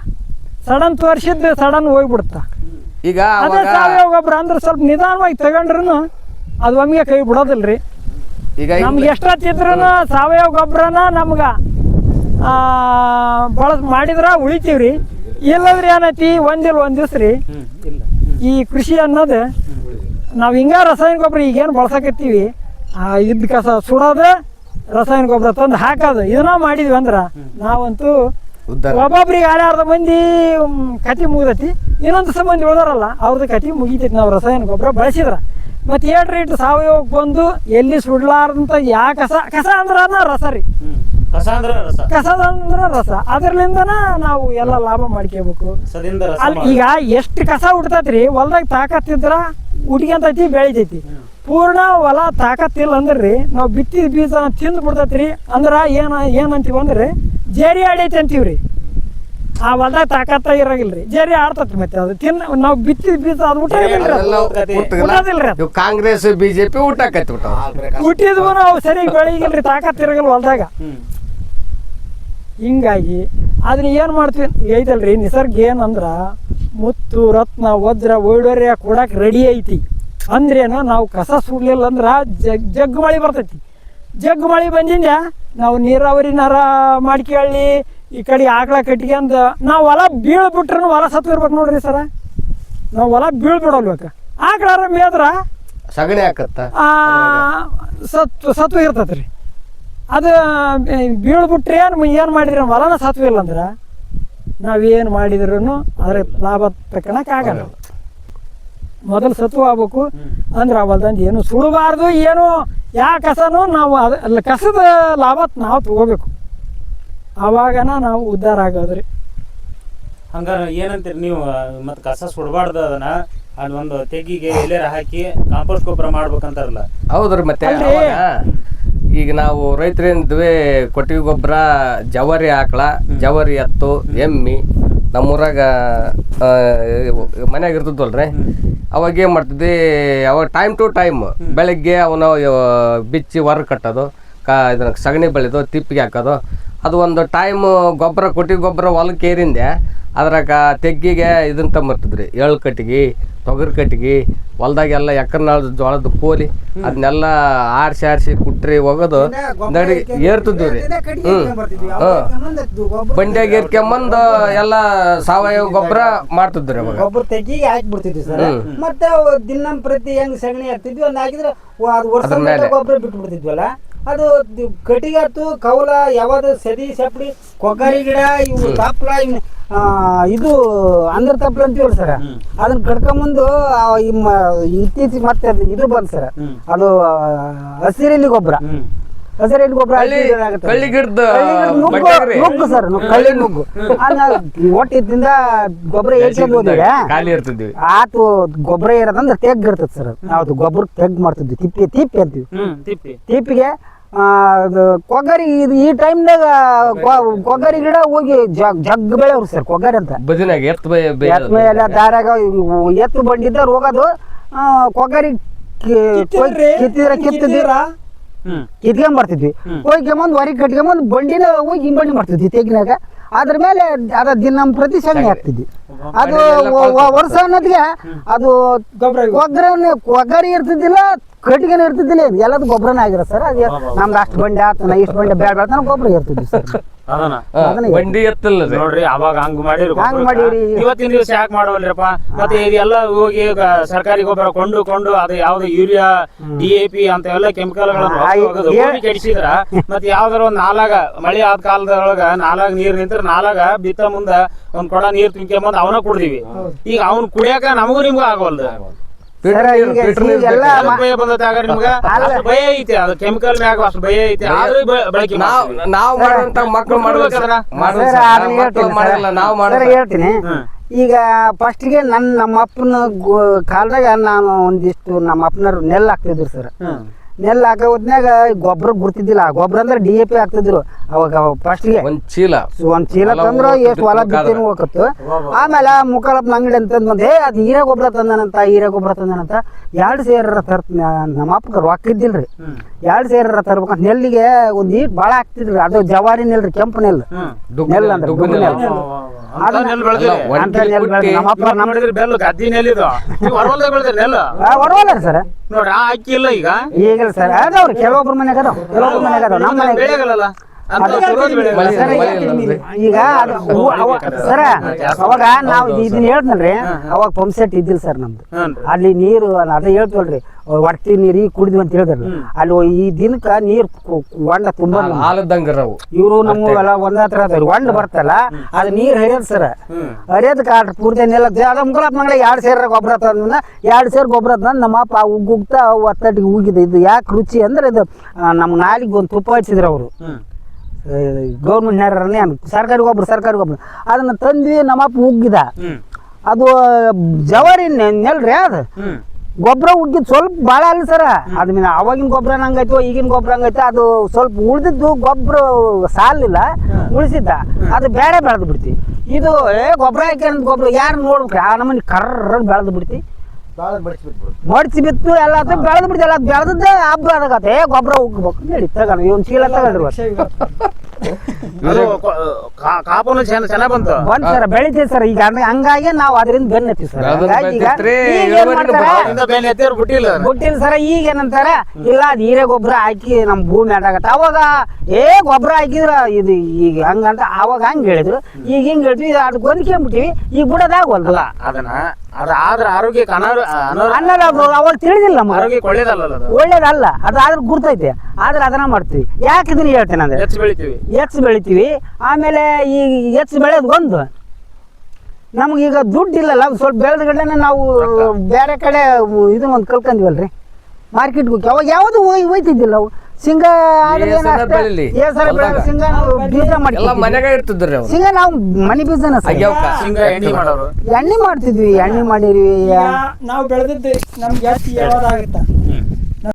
ಸಡನ್ ತೋರಿಸಿದ್ದು ಸಡನ್ ಹೋಗ್ಬಿಡ್ತಾ. ಈಗ ಅದೇ ಸಾವಯವ ಗೊಬ್ಬರ ಅಂದ್ರೆ ಸ್ವಲ್ಪ ನಿಧಾನವಾಗಿ ತಗೊಂಡ್ರು ಅದು ಒಮ್ಗೆ ಕೈ ಬಿಡೋದಿಲ್ರಿ. ಈಗ ನಮ್ಗೆ ಎಷ್ಟೊತ್ತಿದ್ರು ಸಾವಯವ ಗೊಬ್ಬರನ ನಮ್ಗ ಮಾಡಿದ್ರ ಉಳಿತೀವ್ರಿ. ಇಲ್ಲಂದ್ರೆ ಏನೈತಿ ಒಂದ್ ದಿವ್ಸ ರೀ ಈ ಕೃಷಿ ಅನ್ನೋದು ನಾವ್ ಹಿಂಗ ರಾಸಾಯನಿಕ ಗೊಬ್ಬರ ಈಗೇನು ಬಳಸಕತ್ತೀವಿ ಇದ್ ಕಸ ಸುಡೋದು ರಾಸಾಯನಿಕ ಗೊಬ್ಬರ ತಂದು ಹಾಕೋದು ಇದನ್ನ ಮಾಡಿದ್ವಿ ಅಂದ್ರ ನಾವಂತೂ ಒಬ್ಬೊಬ್ರಿಗೆ 6 ಮಂದಿ ಕತಿ ಮುಗ್ದೈತಿ. ಇನ್ನೊಂದು ಸಂಬಂಧಿ ಉಳ್ದಾರಲ್ಲ ಅವ್ರದ್ದು ಕತಿ ಮುಗಿತೈತಿ ನಾವು ರಾಸಾಯನಿಕ ಗೊಬ್ಬರ ಬಳಸಿದ್ರ. ಮತ್ತೆ ಏಟ್ ಸಾವಯವಕ್ಕೆ ಬಂದು ಎಲ್ಲಿ ಸುಡ್ಲಾರ್ದಂತ ಕಸ ಅಂದ್ರ ರಸ ರೀ. ಕಸದಂದ್ರ ರಸ ಅದ್ರಲಿಂದನ ನಾವು ಎಲ್ಲ ಲಾಭ ಮಾಡ್ಕೋಬೇಕು. ಈಗ ಎಷ್ಟು ಕಸ ಉಡ್ತೈತ್ರಿ ಹೊಲ್ದಾಗ ತಾಕತ್ತಿದ್ರ ಉಟ್ಕೊಂತೈತಿ ಬೆಳಿತೈತಿ. ಪೂರ್ಣ ಹೊಲ ತಾಕತ್ತಿಲ್ಲ ಅಂದ್ರಿ ನಾವು ಬಿತ್ತಿದ ಬೀಜ ತಿಂದು ಬಿಡ್ತೈತ್ರಿ. ಅಂದ್ರ ಏನಂತೀವಿ ಅಂದ್ರೆ ಜೇರಿ ಆಡೈತಿ ಅಂತೀವ್ರಿ. ಆ ಹೊಲ್ದಾಗ ತಾಕತ್ತ ಇರಾಗಿಲ್ರಿ, ಜೇರಿ ಆಡ್ತೈತಿ. ಮತ್ತೆ ಅದು ನಾವು ಬಿತ್ತಿದ ಬೀಜ ಅದು ಊಟದಿಲ್ರಿ. ಕಾಂಗ್ರೆಸ್ ಬಿಜೆಪಿ ಹುಟ್ಟಿದ್ವು ನಾವು ಸರಿಯಾಗಿ ಬೆಳಿಗಿಲ್ರಿ, ತಾಕತ್ ಇರಾಗಲ್ಲ ಹೊಲ್ದಾಗ. ಹಿಂಗಾಗಿ ಅದನ್ನ ಏನ್ ಮಾಡ್ತೀವಿ ಐತಲ್ರಿ ನಿಸರ್ಗ ಏನಂದ್ರ ಮುತ್ತು ರತ್ನ ವಜ್ರ ವೈಡೂರ್ಯ ಕೊಡಕ್ ರೆಡಿ ಐತಿ. ಅಂದ್ರೇನು ನಾವು ಕಸ ಸುಡ್ಲಿಲ್ಲ ಅಂದ್ರ ಜಗ್ ಮಳಿ ಬರ್ತೈತಿ. ಜಗ್ ಮಳಿ ಬಂದಿಂದ ನಾವು ನೀರಾವರಿನಾರ ಮಾಡ್ಕೊಳ್ಳಿ ಈ ಕಡೆ ಆಕಳ ಕಟ್ಕೊಂಡ್ ನಾವು ಹೊಲ ಬೀಳ್ಬಿಟ್ರು ಹೊಲ ಸತ್ತು ಇರ್ಬೇಕು ನೋಡ್ರಿ ಸರ. ನಾವು ಹೊಲ ಬೀಳ್ಬಿಡಲ್ಬೇಕ. ಆಕಳಾರ ಮೇದ್ರ ಸಗಣಿ ಹಾಕತ್ತ ಸತ್ವ ಇರ್ತೈತ್ರಿ. ಅದು ಬೀಳ್ಬಿಟ್ರೆ ಏನು ಮಾಡಿದ್ರಿ ಹೊಲನ ಸತ್ವ ಇಲ್ಲ ಅಂದ್ರೆ ನಾವೇನು ಮಾಡಿದ್ರು ಅದ್ರ ಲಾಭ ತಕ್ಕಣಕ್ ಆಗಲ್ಲ. ಮೊದಲು ಸತ್ವ ಆಗ್ಬೇಕು ಅಂದ್ರೆ ಆ ಹೊಲ್ದಂದು ಏನು ಸುಡಬಾರ್ದು. ಏನು ಕಸನೂ ನಾವು ಅಲ್ಲ ಕಸದ ಲಾಭ ನಾವು ತಗೋಬೇಕು. ಅವಾಗನ ನಾವು ಉದ್ಧಾರ ಆಗೋದ್ರಿ. ಹಂಗಾರ ಏನಂತೀರಿ ನೀವು? ಮತ್ತೆ ಕಸ ಸುಡಬಾರ್ದು, ಅದನ್ನ ಒಂದು ತೆಗಿಗೆ ಎಲ್ಲಾರ ಹಾಕಿ ಕಾಂಪೋಸ್ಟ್ ಗೊಬ್ಬರ ಮಾಡ್ಬೇಕಂತಾರಲ್ಲ? ಹೌದ್ರಿ. ಮತ್ತೆ ಈಗ ನಾವು ರೈತರೇನಿದ್ವಿ ಕೊಟ್ಟಿಗೆ ಗೊಬ್ಬರ ಜವಾರಿ ಆಕಳ, ಜವಾರಿ ಎತ್ತು, ಎಮ್ಮಿ ನಮ್ಮೂರಾಗ ಮನ್ಯಾಗ ಇರ್ತದಲ್ರಿ. ಅವಾಗ ಏನು ಮಾಡ್ತಿದ್ವಿ, ಅವಾಗ ಟೈಮ್ ಟು ಟೈಮ್ ಬೆಳಗ್ಗೆ ಅವನು ಬಿಚ್ಚಿ ಹೊರ ಕಟ್ಟೋದು, ಇದನ್ನ ಸಗಣಿ ಬೆಳೆದು ತಿಪ್ಪಿಗೆ ಹಾಕೋದು. ಅದು ಒಂದು ಟೈಮ್ ಗೊಬ್ಬರ ಕೊಟ್ಟಿಗೆ ಗೊಬ್ಬರ ಹೊಲಕ್ಕೆ ಏರಿಂದೆ ಅದ್ರಾಗ ತೆಗ್ಗಿಗೆ ಇದನ್ನ ತಂಬರ್ತಿದ್ರಿ, ಎಳ್ಳು ಕಟ್ಟಿಗೆ, ತೊಗರಿ ಕಟ್ಟಿಗೆ, ಹೊಲ್ದಾಗೆಲ್ಲ ಎಕ್ಕರ್ನಾಳದ ಜೋಳದ ಕೋಲಿ ಅದನ್ನೆಲ್ಲ ಆರಿಸಿ ಕುಟ್ರಿ ಹೋಗೋದು ನಡಿ ಏರ್ತಿದ್ವಿ ರೀ. ಬಂಡ್ಯಾಗ ಏರ್ಕೊಂಬಂದು ಎಲ್ಲ ಸಾವಯವ ಗೊಬ್ಬರ ಮಾಡ್ತಿದ್ರಿ. ಅವಾಗ ಗೊಬ್ಬರ ತೆಗಿಗೆ ಹಾಕ್ಬಿಡ್ತಿದ್ವಿ ಸರ್. ಮತ್ತೆ ದಿನ ಪ್ರತಿ ಹೆಂಗ್ ಸಗಣಿ ಹಾಕ್ತಿದ್ವಿ ಒಂದ್ ಹಾಕಿದ್ರೆ ವರ್ಷ ಗೊಬ್ಬರ ಬಿಟ್ಟು ಬಿಡ್ತಿದ್ವಲ್ಲ. ಅದು ಕಟ್ಟಿಗೆ ಆಯ್ತು ಕೌಲ ಯಾವ್ದು ಸದಿ ಸೆಪ್ಡಿ ಕೊಬ್ಬರಿ ಗಿಡ ಇವು ತಪ್ಪಲ ಇದು ಅಂದ್ರ ತಪ್ಪಲ ಅಂತೀವಲ್ಲ ಸರ್. ಅದನ್ನ ಕಡ್ಕೊಂಬಂದು ಇತ್ತೀಚೆಗೆ ಮತ್ತೆ ಇದು ಬಂದ್ ಸರ್, ಅದು ಹಸಿರೆಲೆ ಗೊಬ್ಬರ. ಹಸಿರೆಲೆ ಗೊಬ್ಬರ ಕಳ್ಳಿ ಗಿಡದ ನುಗ್ಗು ಸರ್ ಕಳ್ಳಿ ನುಗ್ಗು ಒಟ್ಟಿದ್ದಿಂದ ಗೊಬ್ಬರ ಹೇಳ್ಕೊಂಬೋದಿದೆ ಖಾಲಿ ಇರ್ತಿದ್ವಿ ಆತು ಗೊಬ್ಬರ ಇರೋದಂದ್ರೆ ತೆಗ್ ಇರ್ತದೆ ಸರ್ ಯಾವ್ದು ಗೊಬ್ಬರ ತೆಗ್ ಮಾಡ್ತಿದ್ವಿ ತಿಪ್ಪಿ ಅಂತೀವಿ ತಿಪ್ಪಿಗೆ ಕೊಬ್ಬರಿ ಈ ಟೈಮ್ನಾಗ ಕೊಬ್ಬರಿ ಗಿಡ ಹೋಗಿ ಜಗ್ ಬೆಳೆವ್ರಿ ಸರ್ ಕೊಬ್ಬರಿ ಅಂತ ಬದಿನಾಗ ಎತ್ತ ಮೇಲೆ ದಾರಾಗ ಎತ್ತು ಬಂಡಿದ್ದ ಹೋಗೋದು ಕೊಬ್ಬರಿ ಕಿತ್ಕೊಂಡ್ ಬರ್ತಿದ್ವಿ ಹೋಗ್ಕೊಂಬಂದ್ ಹೊರಗೆ ಕಟ್ಕೊಂಬಂದ್ ಬಂಡಿನ ಹೋಗಿ ಹಿಂಬಂಡಿ ಮಾಡ್ತಿದ್ವಿ ತೆಗಿನಾಗ ಅದ್ರ ಮೇಲೆ ಅದ ದಿನ ಪ್ರತಿ ಸಗಣಿ ಹಾಕ್ತಿದ್ವಿ ಅದು ವರ್ಷ ಅನ್ನೋದಿಗೆ ಅದು ಕೊಬ್ಬರಿ ಇರ್ತಿದ್ದಿಲ್ಲ ಕಟ್ಟಿಗೆನ ಇರ್ತಿದ್ದಿಲ್ಲ ಎಲ್ಲದು ಗೊಬ್ಬರನ ಆಗಿರ ಸರ್ ಅದು ನಮ್ದು ಅಷ್ಟು ಬಂಡಿ ಆತ ಇಷ್ಟು ಬಂಡಿ ಬೇಡ ಬೇಡ ಗೊಬ್ಬರ ಇರ್ತಿದ್ವಿ ಸರ್ ಬಂಡಿ ಎತ್ತಲ್ಲ ನೋಡ್ರಿ ಅವಾಗ ಹಂಗ್ ಮಾಡಿವ್ರಿ ಇವತ್ತಿನ ದಿವಸ ಯಾಕೆ ಮಾಡವಲ್ರಪ್ಪ ಮತ್ತೆ ಇದೆಲ್ಲ ಹೋಗಿ ಸರ್ಕಾರಿ ಗೊಬ್ಬರ ಕೊಂಡು ಅದು ಯಾವ್ದು ಯೂರಿಯಾ DAP ಅಂತ ಎಲ್ಲ ಕೆಮಿಕಲ್ಗಳನ್ನು ಕೆಡಿಸಿದ್ರ ಮತ್ತೆ ಯಾವ್ದಾರ ಒಂದ್ ನಾಲಾಗ ಮಳೆ ಆದ ಕಾಲದೊಳಗ ನಾಲಾಗ ನೀರ್ ನಿಂತ್ರ ನಾಲಾಗ ಬಿತ್ತ ಮುಂದ ಒಂದ್ ಕೊಡ ನೀರ್ ತುಂಬ್ಕೊಂಬಂದ್ ಅವನ ಕುಡ್ದಿವಿ ಈಗ ಅವ್ನ ಕುಡಿಯಾಕ ನಮಗೂ ನಿಮ್ಗೂ ಆಗವಲ್ದು ಭಯ ಬಂದತ್ತಾಗ ನಿಮ್ಗ ಅಷ್ಟು ಭಯ ಐತಿ ಅದು ಕೆಮಿಕಲ್ ಮ್ಯಾಗ ಅಷ್ಟು ಭಯ ಐತಿ ಆದ್ರೂ ಬಳಕೆ ನಾವು ಮಾಡುವಂತ ಮಕ್ಕಳು ಹೇಳ್ತೀನಿ ಈಗ ಫಸ್ಟ್ಗೆ ನಮ್ಮ ಅಪ್ಪನ ಕಾಲದಾಗ ನಾನು ಒಂದಿಷ್ಟು ನಮ್ಮ ಅಪ್ಪನವ್ರು ನೆಲ್ ಹಾಕ್ತಿದ್ರು ಸರ್ ನೆಲ್ ಹಾಕೋ ಹೊತ್ನ್ಯಾಗ ಗೊಬ್ಬರ ಗುರ್ತಿದ್ದಿಲ್ಲ ಗೊಬ್ಬರ ಅಂದ್ರೆ DAP ಹಾಕ್ತಿದ್ರು ಅವಾಗ ಫಸ್ಟ್ಗೆ ಒಂದ್ ಚೀಲ ತಂದ್ರ ಎಷ್ಟು ಹೊಲ ಬಿತ್ತಿನ ಹೋಗತ್ತು ಆಮೇಲೆ ಮುಖಲಪ್ಪನ ಅಂಗಡಿ ಅಂತಂದ್ ಬಂದೆ ಅದು ಹೀರೆ ಗೊಬ್ಬರ ತಂದನಂತ 2 ಸೇರ ನಮ್ಮ ಅಪ್ಪಗ ರೊಕ್ಕ ಇದ್ದಿಲ್ರಿ 2 ಸೇರ ತರ್ಬೇಕಂತ ನೆಲ್ಲಿಗೆ ಒಂದ್ ಈಟ್ ಬಾಳ ಹಾಕ್ತಿದ್ರಿ ಅದು ಜವಾರಿ ನೆಲ್ರಿ ಕೆಂಪು ನೆಲ್ ನೆಲ್ ಅಂದ್ರೆ ದುಗ್ಗು ನೆಲ್ ಹೊರವಲ್ಲ ಸರ್ ನೋಡ್ರಿ ಆ ಅಕ್ಕಿ ಇಲ್ಲ ಈಗ ಈಗಿಲ್ಲ ಸರ್ ಅದಾವ್ರಿ ಕೆಲವೊಬ್ರ ಮನ್ಯಾಗ ಅದಾವ ನಮ್ಮ ಮನೆಯಾಗ ಬೆಳೆಗಳಲ್ಲ ಈಗ ಸರ ಅವಾಗ ನಾವು ಇದನ್ನ ಹೇಳ್ತನಲ್ರಿ ಅವಾಗ ಪಂಪ್ ಸೆಟ್ ಇದ್ದಿಲ್ಲ ಸರ್ ನಮ್ದು ಅಲ್ಲಿ ನೀರು ಅದೇ ಹೇಳ್ತವಲ್ರಿ ಹೊಡ್ತಿ ನೀರು ಕುಡಿದ್ವಿ ಅಂತ ಹೇಳಿದ್ರಲ್ಲ ಅಲ್ಲಿ ಈ ದಿನಕ್ಕ ನೀರ್ ಹೊಂಡ ತುಂಬಾ ಇವ್ರು ನಮ್ಗೆಲ್ಲ ಒಂದತ್ರ ಹೊಂಡ ಬರ್ತಲ್ಲ ಅದು ನೀರ್ ಹರಿಯೋದು ಸರ್ ಹರಿಯೋದ್ ಕಾಟ್ ಪೂರ್ತಿ ನೆಲ ಅದ ಮುಖಲಪ್ಪ ಮಂಗಳ 2 ಸೇರ ಗೊಬ್ಬರ ತಂದ 2 ಸೇರ್ ಗೊಬ್ಬರ ತಂದ್ ನಮ್ಮ ಅಪ್ಪ ಉಗ್ಗುಗ್ತಾ ಒತ್ತಟ್ಟಿಗೆ ಉಗಿದೆ ಇದು ಯಾಕೆ ರುಚಿ ಅಂದ್ರೆ ಇದು ನಮ್ ನಾಲಿಗೆ ಒಂದು ತುಪ್ಪ ಹಚ್ಚಿದ್ರು ಅವರು ಗೌರ್ಮೆಂಟ್ ಸರ್ಕಾರಿ ಗೊಬ್ಬರ ಅದನ್ನ ತಂದ್ವಿ ನಮ್ಮಪ್ಪ ಉಗ್ಗಿದ ಅದು ಜವಾರಿ ನೆಲ್ರಿ ಅದು ಗೊಬ್ಬರ ಉಗ್ಗಿದ್ ಸ್ವಲ್ಪ ಭಾಳ ಅಲ್ಲ ಸರ ಅದ್ಮೇಲೆ ಅವಾಗಿನ ಗೊಬ್ಬರ ಹಂಗೈತೋ ಈಗಿನ ಗೊಬ್ಬರ ಹಂಗೈತೆ ಅದು ಸ್ವಲ್ಪ ಉಳ್ದಿದ್ದು ಗೊಬ್ಬರ ಸಾಲಿಲ್ಲ ಉಳಿಸಿದ್ದ ಅದು ಬೇರೆ ಬೆಳೆದು ಬಿಡ್ತಿ ಇದು ಗೊಬ್ಬರ ಹಾಕಿ ಗೊಬ್ಬರ ಯಾರು ನೋಡ್ಬೇಕ್ರಿ ಆ ನಮ್ಮನೆ ಕರ್ರ ಬೆಳೆದು ಬಿಡ್ತಿ ಮಡ್ಚಿ ಬಿತ್ತು ಎಲ್ಲ ಬೆಳೆದು ಬಿಡ್ತಿ ಎಲ್ಲ ಬೆಳೆದ ಹಬ್ಬ ಅದಾಗತ್ತೆ ಗೊಬ್ಬರ ಉಗ್ಬೇಕು ಹೇಳಿ ತಗೊಂಡು ಇವನ್ ಚೀಲ ತಗೊಂಡ್ರಿ ಕಾಪನು ಚೆನ್ನಾಗ್ ಬಂತು ಸರ್ ಬೆಳಿತೀವಿ ಸರ್ ಈಗ ಹಂಗಾಗಿ ನಾವು ಅದರಿಂದ ಬೆನ್ನತ್ತೀವಿ ಸರ್ ಬಿಟ್ಟಿಲ್ಲ ಸರ್ ಈಗ ಏನಂತಾರ ಇಲ್ಲ ಅದು ಹೀರೆ ಗೊಬ್ಬರ ಹಾಕಿ ನಮ್ ಭೂಮಿ ಅದಾಗತ್ತೆ ಅವಾಗ ಗೊಬ್ಬರ ಹಾಕಿದ್ರ ಇದು ಈಗ ಹಂಗಂತ ಅವಾಗ ಹಂಗ ಹೇಳಿದ್ರು ಈಗ ಹಿಂಗ್ ಹೇಳ್ತೀವಿ ಅದು ಗೊಂದ್ಕೊಂಡ್ಬಿಟ್ಟಿವಿ ಈಗ ಬಿಡೋದಾಗವಲ್ದಲ್ಲ ಅದನ್ನ ಅದಾದ್ರ ಆರೋಗ್ಯಕ್ಕೆ ಅನ್ನಲ್ಲ ಅವಾಗ ತಿಳಿದಿಲ್ಲ ನಮ್ಗೆ ಆರೋಗ್ಯಕ್ಕೆ ಒಳ್ಳೇದಲ್ಲ ಅದಾದ್ರೂ ಗುರ್ತೈತೆ ಆದ್ರೆ ಅದನ್ನ ಮಾಡ್ತೀವಿ ಯಾಕೆ ಇದನ್ನ ಹೇಳ್ತೇನೆ ಅಂದ್ರೆ ಹೆಚ್ಚು ಬೆಳಿತೀವಿ ಆಮೇಲೆ ಈ ಹೆಚ್ಚು ಬೆಳೆಯೋದು ಒಂದು ನಮ್ಗೀಗ ದುಡ್ಡು ಇಲ್ಲಲ್ಲ ಸ್ವಲ್ಪ ಬೆಳೆದ ಗಂಟೆ ನಾವು ಬೇರೆ ಕಡೆ ಇದನ್ನ ಒಂದು ಕಲ್ಕೊಂಡಿವಲ್ರಿ ಮಾರ್ಕೆಟ್ಗೆ ಹೋಗಿ ಅವಾಗ ಯಾವುದು ಹೋಯ್ತಿದ್ದಿಲ್ಲ ಅವು ಶೇಂಗಾ ಶೇಂಗಾ ನಾವು ಬೀಜ ಮಾಡ್ತಿದ್ವಿ ಶೇಂಗಾ ನಾವು ಮನೆ ಬೀಜನ ಎಣ್ಣೆ ಮಾಡ್ತಿದ್ವಿ ಎಣ್ಣೆ ಮಾಡಿರಿ ನಾವು ಬೆಳೆದಿದ್ದು ನಮ್ಗೆ ಎಷ್ಟು ಯಾವ್ದಾಗುತ್ತ